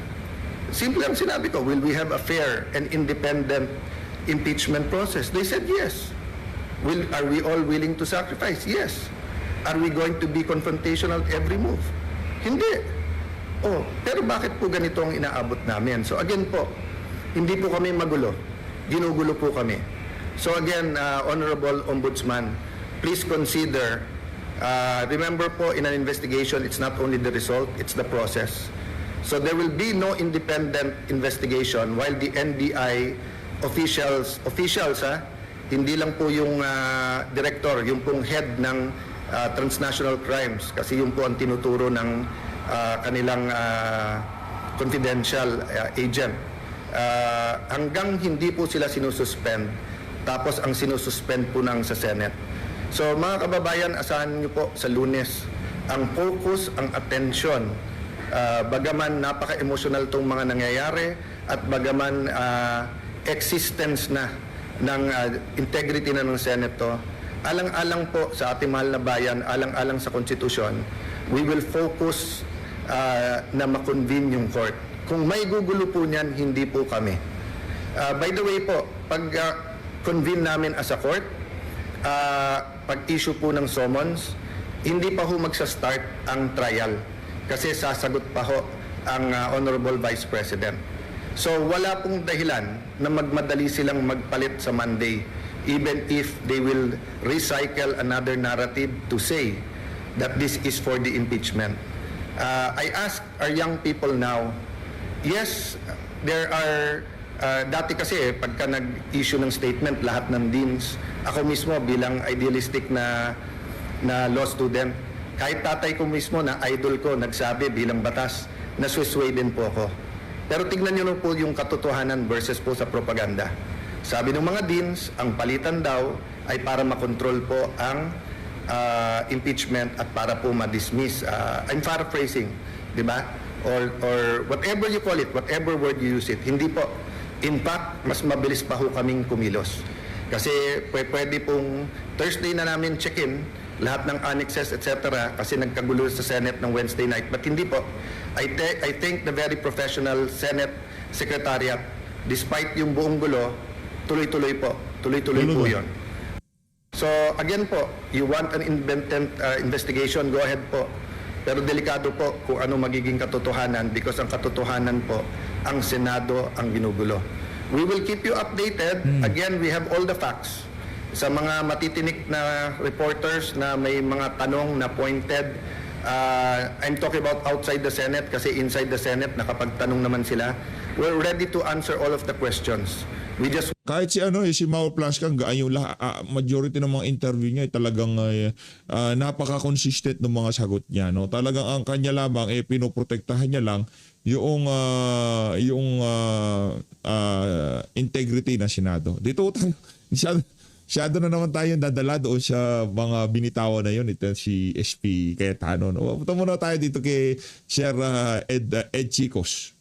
Simple ang sinabi ko, will we have a fair and independent impeachment process? They said yes. Are we all willing to sacrifice? Yes. Are we going to be confrontational at every move? Hindi. Pero bakit po ganito ang inaabot namin? So again po, hindi po kami magulo. Ginugulo po kami. So again, Honorable Ombudsman, please consider, remember po in an investigation, it's not only the result, it's the process. So there will be no independent investigation while the NBI officials hindi lang po yung director, yung pong head ng transnational crimes, kasi yung po ang tinuturo ng kanilang confidential agent. Hanggang hindi po sila sinususpend, tapos ang sinususpend po ng sa Senate. So mga kababayan, asahan niyo po sa Lunes, ang focus, ang attention, bagaman napaka-emotional tong mga nangyayari at bagaman existence na ng integrity na ng Senate to, alang-alang po sa ating mahal na bayan, alang-alang sa konstitusyon, we will focus na makonvene yung court. Kung may gugulo po niyan, hindi po kami. By the way po, pag convene namin as a court, pag-issue po ng summons, hindi pa ho magsa-start ang trial kasi sasagot pa ho ang Honorable Vice President. So wala pong dahilan na magmadali silang magpalit sa Monday even if they will recycle another narrative to say that this is for the impeachment. I ask our young people now, yes, there are, dati kasi pagka nag-issue ng statement lahat ng deans, ako mismo bilang idealistic na law student, kahit tatay ko mismo na idol ko nagsabi bilang batas, nasusway din po ako. Pero tignan nyo po yung katotohanan versus po sa propaganda. Sabi ng mga deans, ang palitan daw ay para makontrol po ang impeachment at para po ma-dismiss. I'm paraphrasing, di ba? Or whatever you call it, whatever word you use it. Hindi po. In fact, mas mabilis pa ho kaming kumilos. Kasi pwede pong Thursday na namin check-in, lahat ng annexes, etc. Kasi nagkagulo sa Senate ng Wednesday night. But hindi po. I think the very professional Senate Secretariat, despite yung buong gulo, tuloy-tuloy po. Tuloy-tuloy po yun. So again po, you want an independent investigation, go ahead po. Pero delikado po kung ano magiging katotohanan because ang katotohanan po, ang Senado ang ginugulo. We will keep you updated. Again, we have all the facts. Sa mga matitinik na reporters na may mga tanong na pointed, I'm talking about outside the Senate kasi inside the Senate nakapagtanong naman sila. We're ready to answer all of the questions. We just Kahit si Mau Plascan, yung majority ng mga interview niya ay talagang napaka-consistent ng mga sagot niya. No? Talagang ang kanya lamang, pinoprotektahan niya lang yung integrity ng Senado. Dito masyado na naman tayo dadala doon sa mga binitawan na yun. Ito si SP Cayetano. No? Punta muna tayo dito kay Sir Ed Chicos.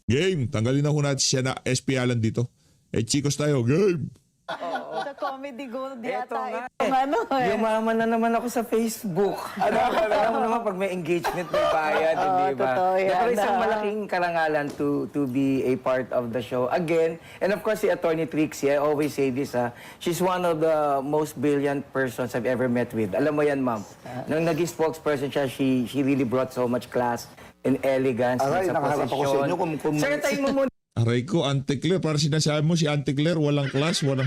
Game, tanggalin na ho natin siya na SP Alan dito. Chicos tayo, game! Sa comedy gold Eto yata. nga Itong Yumaman na naman ako sa Facebook. Alam mo naman pag may engagement, may bayad, hindi ba? totoo yan. Pero isang malaking karangalan to be a part of the show. Again, and of course si Attorney Trixie, I always say this, she's one of the most brilliant persons I've ever met with. Alam mo yan, ma'am. Nung naging spokesperson siya, she really brought so much class and elegance Aray, sa nakaharap ako sa posisyon. inyo kung Sir, tayo mo muna. Aray ko, Auntie Claire, para sinasabi mo si Auntie Claire, walang class, walang...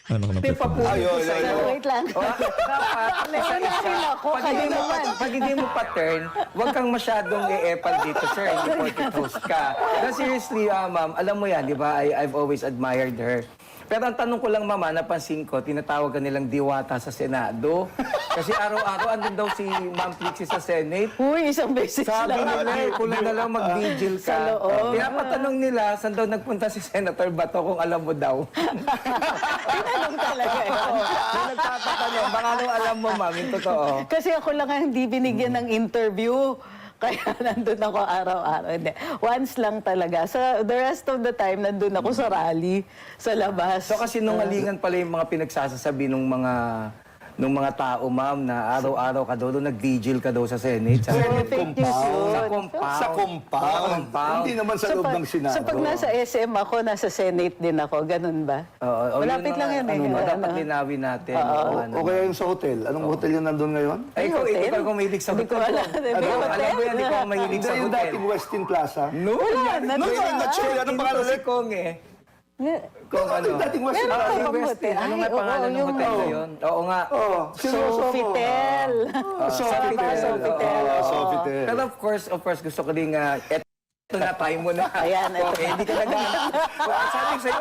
Ano ka na May papuri ko sa iyo. Wait lang. Dapat, Naunahin ako, kailangan. pag hindi mo pa-turn, huwag kang masyadong i-epal dito, sir. Hindi porket host ka. But seriously, ma'am, alam mo yan, di ba? I've always admired her. Pero ang tanong ko lang, mama, napansin ko, tinatawag ka nilang diwata sa Senado. Kasi araw-araw, andun daw si Ma'am Trixie sa Senate. Uy, isang beses Sabi lang. nila, kulang na lang mag-vigil ka. Sa loob. Pinapatanong nila, saan daw nagpunta si Senator Bato kung alam mo daw. Tinanong talaga yun. May nagtatanong, baka nung alam mo, ma'am, yung totoo. Kasi ako lang ang hindi binigyan ng interview. Kaya nandun ako araw-araw. Hindi. Once lang talaga. Sa the rest of the time, nandun ako sa rally, sa labas. So kasi nungalingan pala yung mga pinagsasasabi ng mga tao, ma'am, na araw-araw ka daw, nag-vigil ka daw sa Senate. Sa Puro fake news yun. Sa compound. Sa compound. Hindi naman sa loob ng Senado. So pag nasa SM ako, nasa Senate din ako. Ganun ba? Malapit lang yun eh. Dapat linawin natin. O kaya yung sa hotel. Anong hotel yung nandun ngayon? Ay, ikaw, hotel? hindi ka mahilig sa Hindi hotel. ko alam. May Alam mo hotel? yan, hindi ko mahilig Hindi sa yung hotel. dating Westin Plaza. No, Wala, nandun No, not sure. Anong pangalan si ulit? Kong eh. Kung Yung dating Westin Meron Plaza. ka bang Westin. hotel? Ano nga Ay, pangalan oo, ng yung- hotel na yun? Oo nga. Oo. Seryoso ako. Sofitel. Sofitel. Sofitel. Oo, Sofitel. Pero of course, gusto ko rin ito na, time mo na. Ayan, ito. Okay, hindi ka nag-aanap. Sabi ko sa'yo,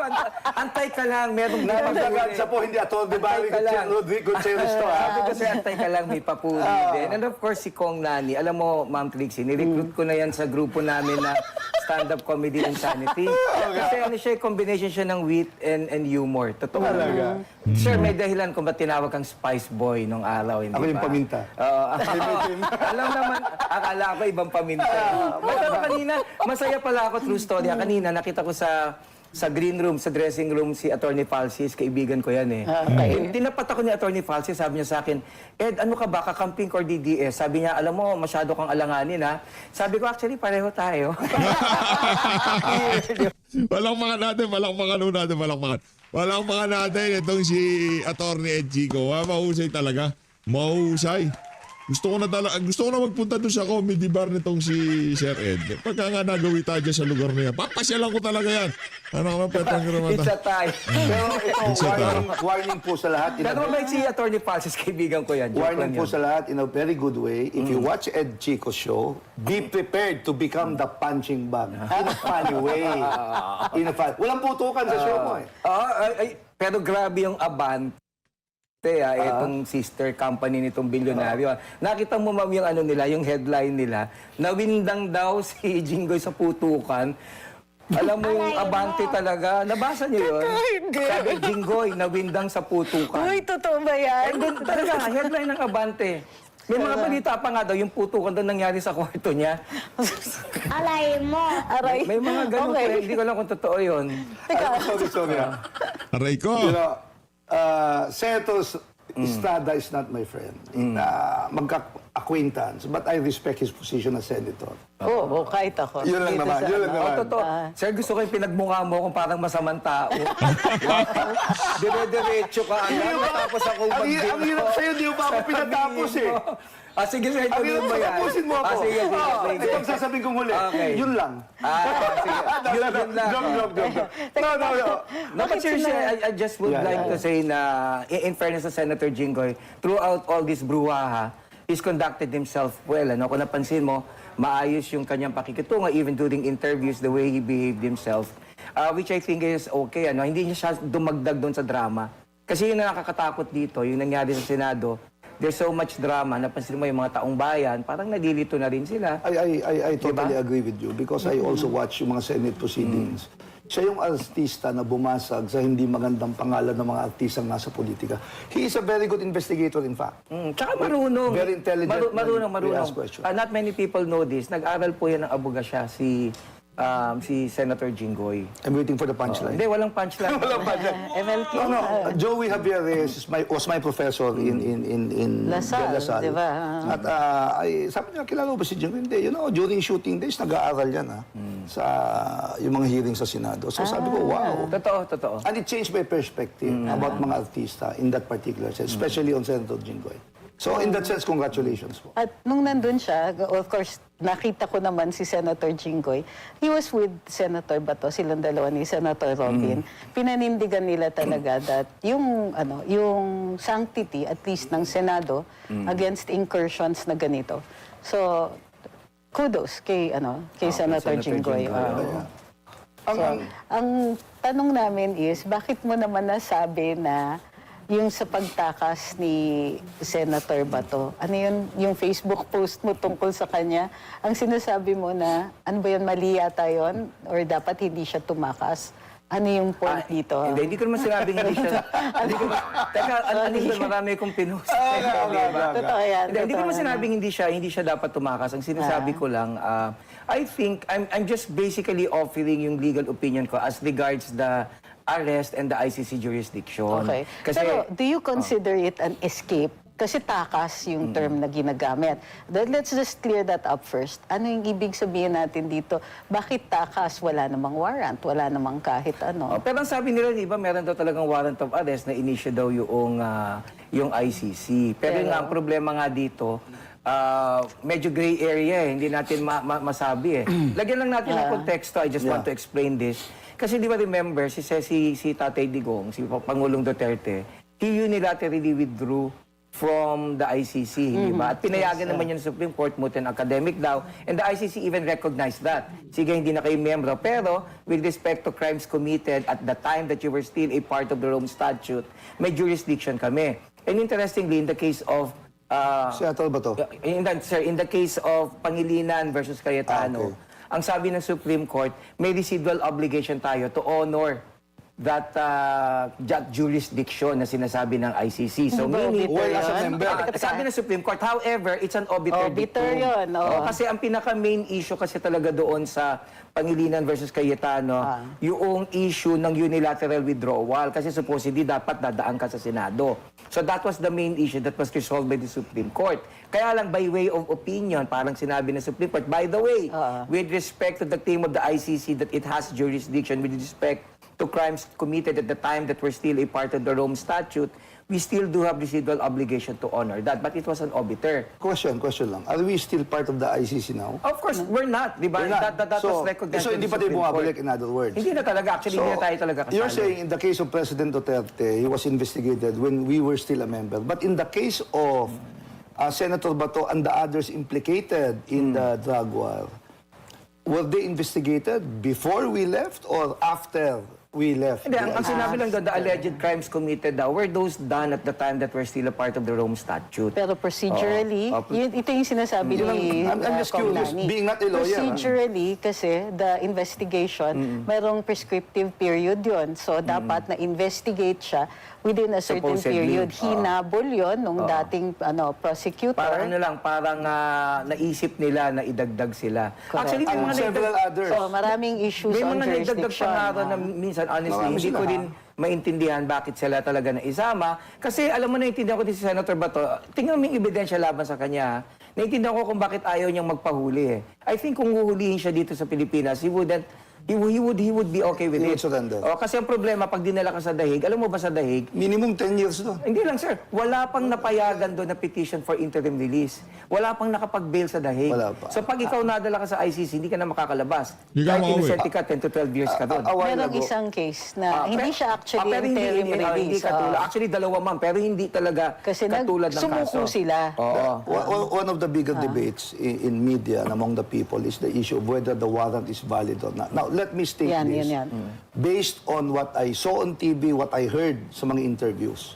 antay ka lang, meron Napagdagansa po, hindi ato, di ba? Antay ka lang. Gutierrez to, ha? Sabi ko sa'yo, antay ka lang, may papuri din. And of course, si Kong Nani. Alam mo, Ma'am Trixie, nirecruit ko na yan sa grupo namin na stand-up comedy insanity. Kasi ano siya, combination siya ng wit and humor. Totoo. Talaga? Sir, may dahilan kung ba't tinawag kang Spice Boy nung araw, hindi Ako yung ba? paminta. Oo. Alam naman, akala ko ibang paminta. Pero kanina, masaya pala ako, true story. Kanina, nakita ko sa green room, sa dressing room, si Attorney Falsis, kaibigan ko yan eh. Okay. Tinapat ako ni Attorney Falsis, sabi niya sa akin, Ed, ano ka ba, kakamping or DDS? Sabi niya, alam mo, masyado kang alanganin ha. Sabi ko, actually, pareho tayo. Palakpakan natin, palakpakan natin, palakpakan. Walang mga natin itong si Attorney Ed Chico. Mahusay talaga. Mahusay. Gusto ko na magpunta doon sa comedy bar nitong si Sir Ed. Pagka nga nagawi tayo dyan sa lugar na yan, papasyalan ko talaga yan. Ano ka Petang It's Gramata? a tie. Pero ito, It's a warning po sa lahat. Pero mabait si Attorney Francis, kaibigan ko yan. Joke Warning lang po yun. sa lahat in a very good way. If you watch Ed Chico's show, be prepared to become the punching bag. In a funny way. Walang putukan sa show mo eh. Pero grabe yung Abante, itong sister company nitong bilyonaryo. Nakita mo ma'am yung ano nila, yung headline nila, nawindang daw si Jinggoy sa putukan. Alam mo yung Abante talaga. Nabasa niyo yun? Hindi. Sabi, Jinggoy, nawindang sa putukan. Uy, totoo ba yan? And then, talaga, headline ng Abante. May mga balita pa nga daw, yung putukan daw nangyari sa kwarto niya. Alay mo. Aray. May mga ganun Okay. pa. Hindi ko lang kung totoo yun. Sorry. Aray ko. You know, Senator Estrada is not my friend. Magka-acquaintance. But I respect his position as senator. Oo, kahit ako. Yun lang Dito naman, sa yun lang ano. naman. Totoo. Sir, gusto ko yung pinagmukha mo kung parang masamang tao. Dire-diretso ka agad, matapos ako Ang hirap sa'yo, di mo pa ako pinatapos eh. Sige, sir, Ang tuloy hirap mo yan. tapusin mo ako. Sige, sige, sige. Ito ang sasabihin kong huli. Okay. Yun lang. Sige. Yun lang. Joke. No, but seriously, I just would like to say na, in fairness to Senator Jinggoy, throughout all this brouhaha, he's conducted himself well. Ano? Kung napansin mo, maayos yung kanyang pakikitungo, even during interviews, the way he behaved himself, which I think is okay. Ano? Hindi niya siya dumagdag doon sa drama. Kasi yun ang nakakatakot dito, yung nangyari sa Senado, there's so much drama. Napansin mo yung mga taong bayan, parang nalilito na rin sila. I totally agree with you because I also watch yung mga Senate proceedings. Siya yung artista na bumasag sa hindi magandang pangalan ng mga artistang nasa politika. He is a very good investigator, in fact. Tsaka marunong. Very intelligent Marunong. when we ask questions. Not many people know this. Nag-aral po yan ng abogasya si Senator Jinggoy. I'm waiting for the punchline. Hindi, walang punchline. MLK. No. Joey Javieres was my professor in Lasal, Lasal. di ba? At sabi niya, kilala mo ba si Jim? Hindi. During shooting days, nag-aaral yan sa yung mga hearing sa Senado. So sabi ko, wow. Totoo. And it changed my perspective about mga artista in that particular sense, especially on Senator Jinggoy. So in that sense, congratulations po. At nung nandun siya, of course, nakita ko naman si Senator Jinggoy. He was with Senator Bato, silang dalawa ni Senator Robin. Pinanindigan nila talaga that yung sanctity, at least ng Senado, against incursions na ganito. So, kudos kay Senator Jinggoy. Ang tanong namin is, bakit mo naman nasabi na yung sa pagtakas ni Senator Bato, ano yun, yung Facebook post mo tungkol sa kanya, ang sinasabi mo na, ano ba yun, mali yata yun? Or dapat hindi siya tumakas? Ano yung point dito? Hindi ko naman sinabing hindi siya. Teka, marami kong pinost. Totoo yan. Hindi ko naman sinabing hindi siya dapat tumakas. Ang sinasabi ko lang, I think I'm just basically offering yung legal opinion ko as regards the arrest and the ICC jurisdiction. Okay. Kasi, Pero do you consider it an escape? Kasi takas yung term na ginagamit. Let's just clear that up first. Ano yung ibig sabihin natin dito? Bakit takas? Wala namang warrant, wala namang kahit ano. pero ang sabi nila, di ba, meron daw talagang warrant of arrest na inisyu daw yung ICC. Pero nga, ang problema nga dito, medyo gray area eh. Hindi natin masabi eh. Lagyan lang natin ng konteksto. I just want to explain this. Kasi di ba remember, si Tatay Digong, si Pangulong Duterte, he unilaterally withdrew from the ICC, di ba? At pinayagan naman yun ng Supreme Court, mutin academic daw, and the ICC even recognized that. Sige, hindi na kayo miyembro, pero with respect to crimes committed at the time that you were still a part of the Rome Statute, may jurisdiction kami. And interestingly, in the case of Senator Bato. in the case of Pangilinan versus Cayetano, ang sabi ng Supreme Court, may residual obligation tayo to honor that jurisdiction na sinasabi ng ICC. So, meaning, Well, as a member. sabi ng Supreme Court, however, it's an obiter Obiter dictum. yun, oo. Kasi ang pinaka-main issue kasi talaga doon sa Pangilinan versus Cayetano, yung issue ng unilateral withdrawal. Kasi supposedly dapat dadaan ka sa Senado. So that was the main issue that was resolved by the Supreme Court. Kaya lang by way of opinion, parang sinabi ng Supreme Court, by the way, with respect to the claim of the ICC that it has jurisdiction with respect to crimes committed at the time that were still a part of the Rome Statute, we still do have residual obligation to honor that. But it was an obiter. Question lang. Are we still part of the ICC now? Of course, we're not, di ba? We're not. That was recognized so in hindi the pa tayo Supreme bumabalik, Court. in other words. Hindi na talaga. Actually, hindi na tayo talaga kasali. You're saying in the case of President Duterte, he was investigated when we were still a member. But in the case of Senator Bato and the others implicated in the drug war, were they investigated before we left or after we left? Hindi, ang sinabi lang doon, the alleged crimes committed daw were those done at the time that were still a part of the Rome Statute. Pero procedurally, ito yung sinasabi ni I'm just Kong curious, Nani. being not a lawyer, Procedurally, kasi the investigation, mayroong prescriptive period yon. So, dapat na-investigate siya within a certain Supposedly. period. Hinabol yon nung dating prosecutor. Parang parang naisip nila na idagdag sila. Correct. Actually, may And mga several others. So, maraming issues may on mga naidagdag jurisdiction. pa nga na minsan, honestly, Marami hindi sila, ko ha? rin maintindihan bakit sila talaga naisama. Kasi alam mo, naintindihan ko din si Senator Bato, tingnan mo yung ebidensya laban sa kanya. Naintindihan ko kung bakit ayaw niyang magpahuli. I think kung huhulihin siya dito sa Pilipinas, he would be okay with He it. would surrender. Kasi ang problema, pag dinala ka sa dahig, alam mo ba sa dahig, Minimum 10 years doon. hindi lang, sir. Wala pang napayagan doon na petition for interim release. Wala pang nakapag-bail sa dahig. Wala pa. So pag ikaw nadala ka sa ICC, hindi ka na makakalabas. Hindi ka Kahit makauwi. inosente ka, 10 to 12 years ka doon. A while Merong ago. isang case na hindi siya actually pero hindi, interim hindi, hindi release. katulad. Actually, dalawa man, pero hindi talaga Kasi katulad ng sumuko kaso. sila. Oo. One of the bigger debates in media and among the people is the issue of whether the warrant is valid or not. Now, let me state Yan, this. yan. Based on what I saw on TV, what I heard sa mga interviews.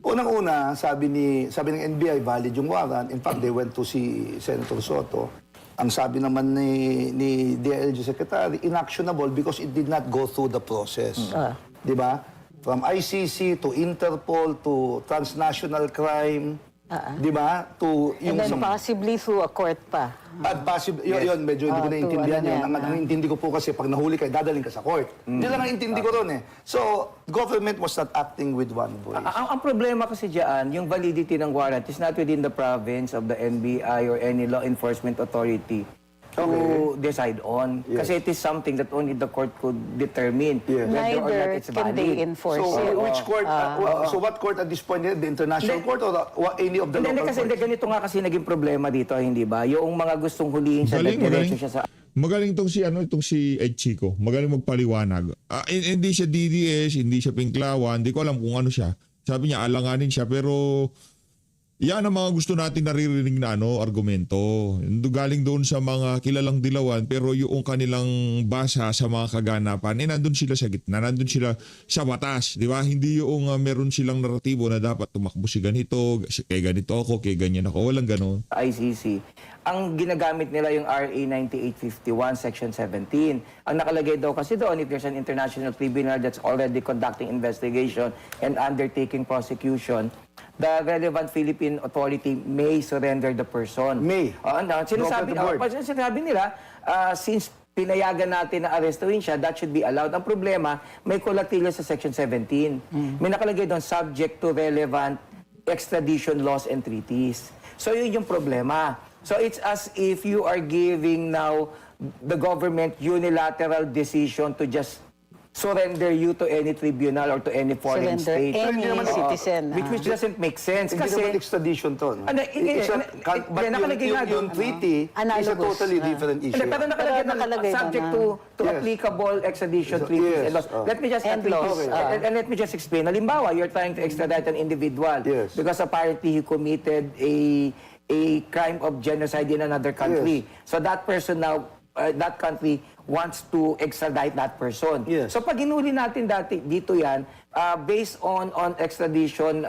Unang-una, sabi ng NBI, valid yung warrant. In fact, they went to see Senator Soto. Ang sabi naman ni DILG Secretary, inactionable because it did not go through the process. Di ba? From ICC to Interpol to transnational crime, di ba? To And then possibly through a court pa. at possible, yun, medyo hindi ko naiintindihan to yun. ano Ang intindi ko po kasi pag nahuli kayo, dadaling ka sa court. Yun lang ang intindi ko ron eh. So, government was not acting with one voice. Ang problema kasi diyan, yung validity ng warrant is not within the province of the NBI or any law enforcement authority to decide on. Yes. Kasi it is something that only the court could determine Yes. whether or not Neither it's can valid. they enforce So, it. which court, so what court at this point, the international court or any of the Hindi, local kasi courts? ganito nga kasi naging problema dito, hindi ba? Yung mga gustong hulihin siya, Magaling, diretso magaling. siya sa... Magaling itong si Ed Chico. Magaling magpaliwanag. Hindi siya DDS, hindi siya Pinklawan, hindi ko alam kung ano siya. Sabi niya, alanganin siya, pero yan ang mga gusto nating naririnig na argumento. Galing doon sa mga kilalang dilawan, pero yung kanilang basa sa mga kaganapan, nandun sila sa gitna, nandun sila sa batas. Di ba? Hindi yung meron silang naratibo na dapat tumakbo si ganito, kay ganito ako, kay ganyan ako. Walang ganon. ICC. Ang ginagamit nila yung RA 9851 Section 17. Ang nakalagay daw kasi doon, if there's an international tribunal that's already conducting investigation and undertaking prosecution, the relevant Philippine authority may surrender the person. May. Sinasabi, Go for the board. sinasabi nila, since pinayagan natin na arestuhin siya, that should be allowed. Ang problema, may collateral sa Section 17. May nakalagay doon, subject to relevant extradition laws and treaties. So yun yung problema. So it's as if you are giving now the government unilateral decision to just surrender you to any tribunal or to any foreign Surrender state. any citizen. Which doesn't make sense. Hindi Kasi, naman extradition to. No? Ano, But nakalagay nga yung doon, treaty is a Analogous. totally different issue. Hindi, pero nakalagay Pero nakalagay doon, subject doon, to Yes. applicable extradition So, treaties yes. and laws. Let me just And laws. and let me just explain. Halimbawa, you're trying to extradite an individual Yes. because apparently he committed a crime of genocide in another country. So that person now, that country wants to extradite that person. Yes. So pag hinuli natin dito yan, based on extradition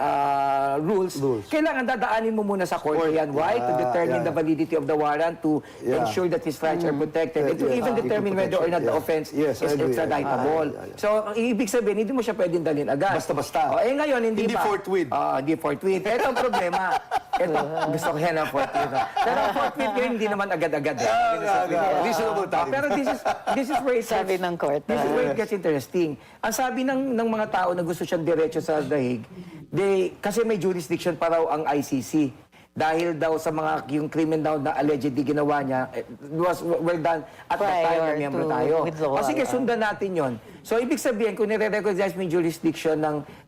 rules, kailangan dadaanin mo muna sa court yan. Why? To determine the validity of the warrant, to ensure that his rights are protected, and to even determine whether or not the offense Yes, I is agree. extraditable. So, ang ibig sabihin, hindi mo siya pwedeng dalhin agad. Basta-basta. Ngayon, hindi Hindi pa. forthwith. Hindi forthwith. Ito ang problema. Ito, gusto ko yan ang forthwith. Pero ang forthwith yun, hindi naman agad-agad. Reasonable time. Pero this is where it Sabi ng court. This is where it gets interesting. Ang sabi ng mga tao na gusto siyang diretso sa dahig, kasi may jurisdiction pa raw ang ICC. dahil daw sa mga yung criminal daw na allegedly ginawa niya, were done at the time na Prior miyembro to tayo. withdrawal. O sige, sundan natin yon. So, ibig sabihin, kung nire-recognize mo yung jurisdiction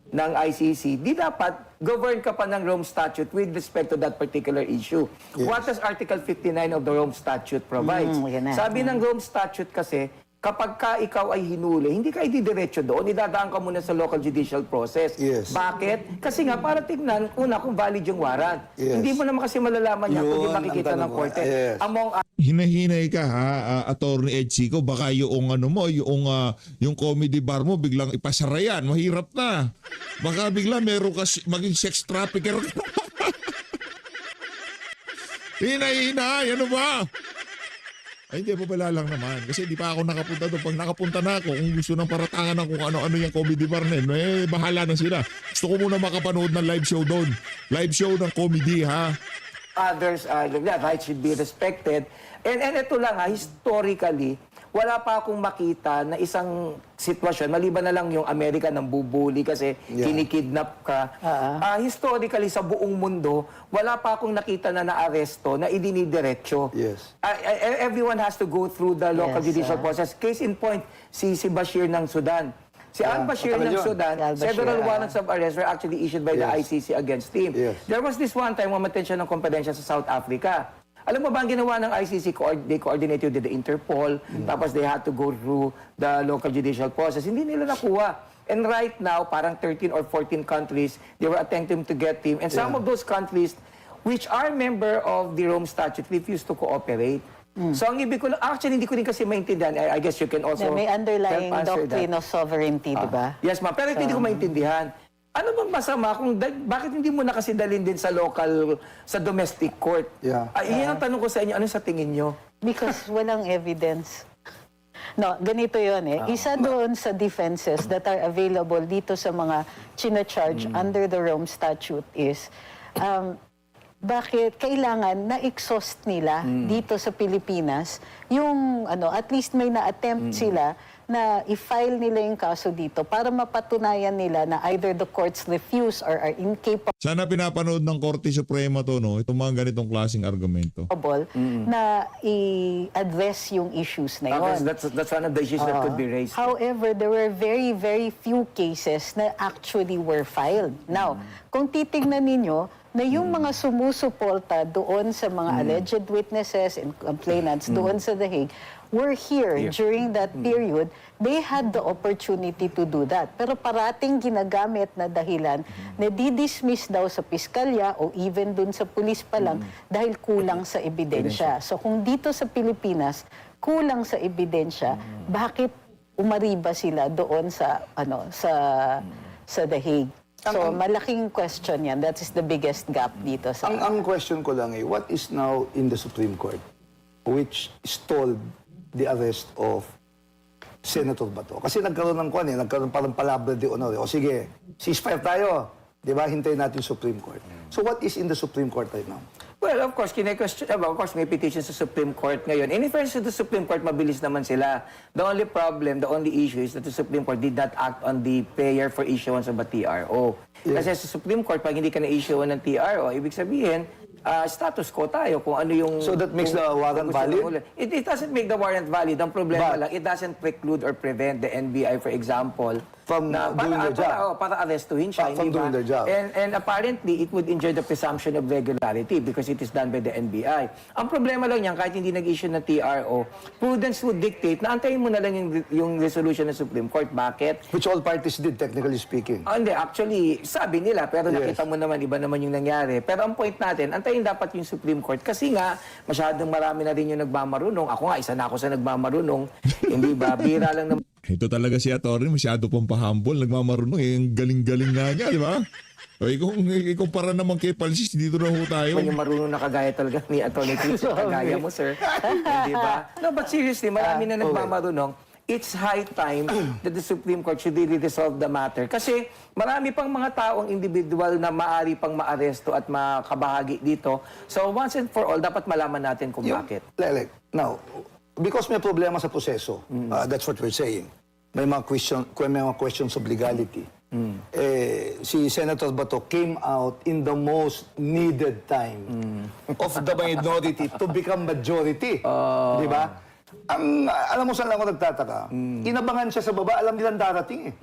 ng ICC, di dapat govern ka pa ng Rome Statute with respect to that particular issue. What does Article 59 of the Rome Statute provides? Yan na. Sabi ng Rome Statute kasi, kapag ka ikaw ay hinuli, hindi ka ididiretso doon, idadaan ka muna sa local judicial process. Yes. Bakit? Kasi nga, para tignan, una, kung valid yung warrant. Yes. Hindi mo naman kasi malalaman yan kung di Yun makikita ang ng tanong ko. korte. Yes. Among Hinahinay ka ha, Attorney Ed Chico, baka yung ano mo, yung comedy bar mo biglang ipasara yan, mahirap na. Baka bigla meron ka maging sex trafficker. Hinay-hinay, ano ba? Ay, hindi, babala lang naman. Kasi di pa ako nakapunta doon. Pag nakapunta na ako, kung gusto ng paratangan ng kung ano-ano yung comedy bar na yun, eh, bahala na sila. Gusto ko muna makapanood ng live show doon. Live show ng comedy, ha? others, rights should be respected. And ito lang historically, wala pa akong makita na isang sitwasyon, maliban na lang yung Amerika nang bubuli kasi kinikidnap ka. Historically, sa buong mundo, wala pa akong nakita na naaresto na idinidiretso. Yes. Everyone has to go through the local Yes, judicial process. Case in point, si Bashir ng Sudan. Si al-Bashir matagal ng yun. Sudan, Si al-Bashir, several warrants of arrest were actually issued by the Yes. ICC against him. Yes. There was this one time, umaten siya ng kompetensya sa South Africa. Alam mo ba ang ginawa ng ICC? They coordinated with the Interpol, tapos they had to go through the local judicial process. Hindi nila nakuha. And right now, parang 13 or 14 countries, they were attempting to get him. And some of those countries, which are member of the Rome Statute, refused to cooperate. So ang ibig ko lang, actually hindi ko rin kasi maintindihan. I guess you can also May underlying help answer doctrine that. of sovereignty, di ba? Yes, ma'am. Pero hindi ko maintindihan. Ano bang masama kung bakit hindi mo na kasi dalhin din sa local, sa domestic court? Yeah. Iyan ang tanong ko sa inyo, ano sa tingin nyo? Because walang evidence. No, ganito yon eh. Isa doon sa defenses that are available dito sa mga charge under the Rome Statute is bakit kailangan na-exhaust nila dito sa Pilipinas yung at least may na-attempt sila na i-file nila yung kaso dito para mapatunayan nila na either the courts refuse or are incapable Sana pinapanood ng Korte Suprema to, no? Itong mga ganitong klaseng argumento. na i-address yung issues na yun. That's one of the issues that could be raised. However, there were very, very few cases na actually were filed. Now, kung titignan ninyo, na yung mga sumusuporta doon sa mga alleged witnesses and complainants doon sa The Hague were here during that period, they had the opportunity to do that. Pero parating ginagamit na dahilan na di-dismiss daw sa piskalya o even dun sa pulis pa lang dahil kulang sa ebidensya. So kung dito sa Pilipinas, kulang sa ebidensya, bakit umariba sila doon sa sa The Hague? So malaking question yan. That is the biggest gap dito sa Ang question ko lang what is now in the Supreme Court which stalled the arrest of Senator Bato? Kasi nagkaroon ng nagkaroon parang palabra de honor. O sige, ceasefire tayo. Di ba? Hintayin natin yung Supreme Court. So what is in the Supreme Court right now? Well, of course, may petition sa Supreme Court ngayon. And in fairness to the Supreme Court, mabilis naman sila. The only problem, the only issue is that the Supreme Court did not act on the prayer for issuance of a TRO. Kasi sa Supreme Court, pag hindi ka na-issue ng TRO, ibig sabihin, status quo tayo kung ano yung... So that makes the warrant valid? It doesn't make the warrant valid. Ang problema lang, it doesn't preclude or prevent the NBI, for example, From doing their job. Para arestuhin siya. From hindi ba? doing their job. And apparently, it would enjoy the presumption of regularity because it is done by the NBI. Ang problema lang yan, kahit hindi nag-issue ng TRO, prudence would dictate na antayin mo na lang yung resolution ng Supreme Court. Bakit? Which all parties did, technically speaking. Hindi, actually, sabi nila, pero Yes. nakita mo naman, iba naman yung nangyari. Pero ang point natin, antayin dapat yung Supreme Court kasi nga, masyadong marami na rin yung nagmamarunong. Ako nga, isa na ako sa nagmamarunong. Hindi ba? Bira lang naman. Ito talaga si Atty. Masyado pang pahambol, nagmamarunong. Ang galing-galing nga niya, di ba? O, ikumpara naman kay Palsis, dito na ho tayo. Yung marunong na kagaya talaga ni Atty. Chris, kagaya mo, sir. Hindi ba? No, but seriously, marami na nagmamarunong. It's high time that the Supreme Court should really resolve the matter. Kasi marami pang mga taong individual na maaari pang maaresto at makabahagi dito. So once and for all, dapat malaman natin kung bakit. Lelek, now, because may problema sa proseso, that's what we're saying. May mga questions of legality. si Senator Bato came out in the most needed time of the minority to become majority. Di ba? Alam mo saan lang ako nagtataka? Inabangan siya sa baba, alam nilang darating eh.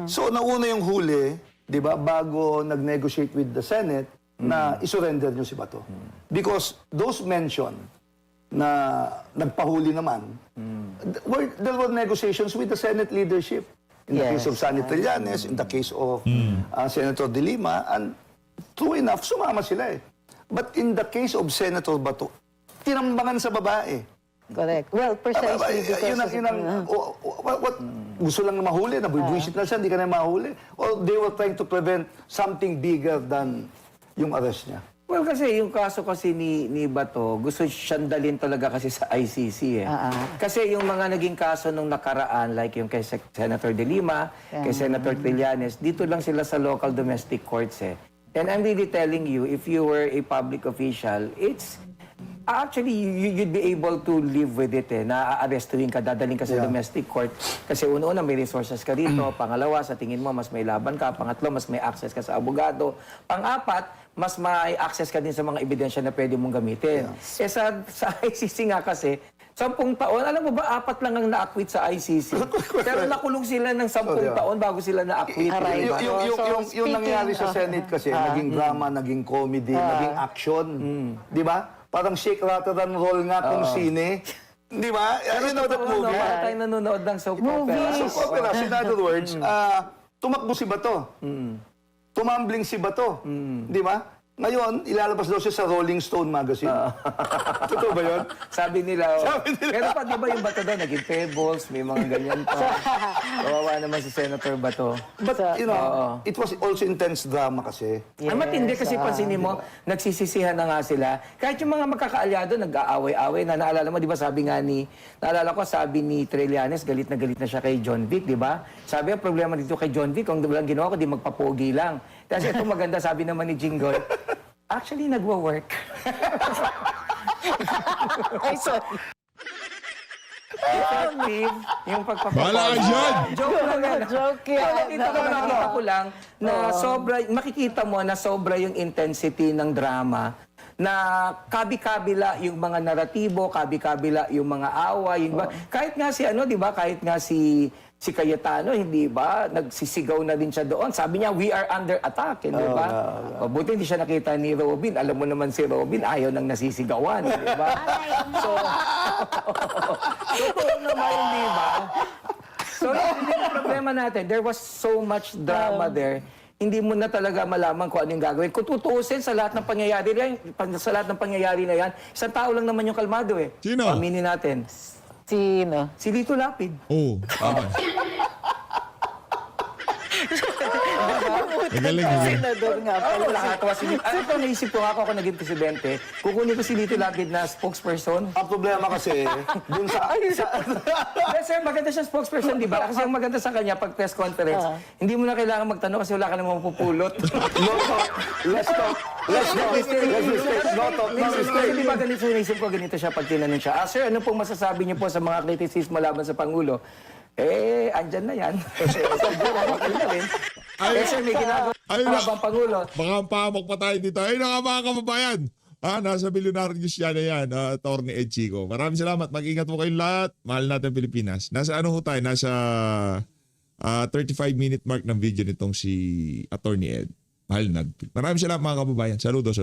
So nauna yung huli, di ba, bago nag-negotiate with the Senate na isurrender nyo si Bato. Because those mentioned na nagpahuli naman, there were negotiations with the Senate leadership. In the case of Sonny Trillanes, in the case of Senator De Lima, and true enough, sumama sila eh. But in the case of Senator Bato, tinambangan sa babae. Correct. Well, precisely because... Gusto lang na mahuli, nabibwisit na siya, hindi ka na mahuli. Or they were trying to prevent something bigger than yung arrest niya. Well, kasi yung kaso kasi ni Bato, gusto siyang dalhin talaga kasi sa ICC eh. Kasi yung mga naging kaso nung nakaraan, like yung kay Senator De Lima, kay Senator Trillanes, dito lang sila sa local domestic courts eh. And I'm really telling you, if you were a public official, it's... Actually, you'd be able to live with it eh, na aarestuhin ka, dadaling ka sa domestic court. Kasi una-una, may resources ka dito. Pangalawa, sa tingin mo, mas may laban ka. Pangatlo, mas may access ka sa abogado. Pang-apat, mas may access ka din sa mga ebidensya na pwede mong gamitin. Eh sa ICC nga kasi, 10 taon, alam mo ba, 4 lang ang na-acquit sa ICC. Pero nakulong sila ng 10 taon bago sila na-acquit. Yung nangyari sa Senate kasi, naging drama, naging comedy, naging action. Di ba? Parang shake, rattle, and roll nga kung sine. Di ba? You know that movie? Parang tayo nanonood ng soap opera. Soap opera. In other words, tumakbo si Bato. Tumambling si Bato. Di ba? Ngayon, ilalabas daw siya sa Rolling Stone magazine. Totoo ba yun? Sabi nila. Pero pa, di ba yung Bato daw, naging pebbles, may mga ganyan pa. Kawawa naman si Senator Bato. But, you know, it was also intense drama kasi. Ang matindi kasi pansinin mo, nagsisisihan na nga sila. Kahit yung mga magkakaalyado, nag-aaway-away na. Naalala mo, di ba, naalala ko, sabi ni Trillanes, galit na siya kay John Vic, di ba? Sabi, ang problema dito kay John Vic, kung walang ginawa ko, di magpapogi lang. Kasi ito maganda, sabi naman ni Jinggoy, actually, nagwa-work. Ay, sorry. Effective yung pagpapapogi. Bahala ka dyan! Joke lang yan. Joke yan. Nakita ko lang na sobra, makikita mo na sobra yung intensity ng drama na kabi-kabila yung mga naratibo, kabi-kabila yung mga away, yung kahit nga si di ba? Kahit nga si Cayetano, hindi ba? Nagsisigaw na din siya doon. Sabi niya, we are under attack, hindi ba? Buti hindi siya nakita ni Robin. Alam mo naman si Robin, ayaw nang nasisigawan, hindi ba? So, totoo naman, hindi ba? So, yun yung problema natin. There was so much drama there. Hindi mo na talaga malaman kung ano yung gagawin. Kung tutuusin sa lahat ng pangyayari na yan, isang tao lang naman yung kalmado eh. Sino? Aminin natin. Sino? Si Lito Lapid. Oo, tama. Magaling. Senador nga pala. Nakakatawa si Lito. Ano ito, naisip ko ako naging presidente, kukunin ko si Lito Lapid na spokesperson. Ang problema kasi, dun sa... Kasi maganda siya spokesperson, di ba? Kasi ang maganda sa kanya, pag press conference, hindi mo na kailangan magtanong kasi wala ka namang mapupulot. Let's talk. Kasi di ba ganito naisip ko, ganito siya pag tinanong siya, sir, ano pong masasabi niyo po sa mga kritisismo laban sa Pangulo? Andyan na yan. Sir, may ginagawa bang Pangulo? Baka pahamak pa tayo dito. Ay, mga kababayan. Nasa Billionaire News yan na yan, Atty. Ed Chico. Maraming salamat. Mag-ingat po kayong lahat. Mahal natin Pilipinas. Nasa tayo? Nasa 35-minute mark ng video nitong si Atty. Ed. Mahal na. Maraming salamat mga kababayan. Saludo.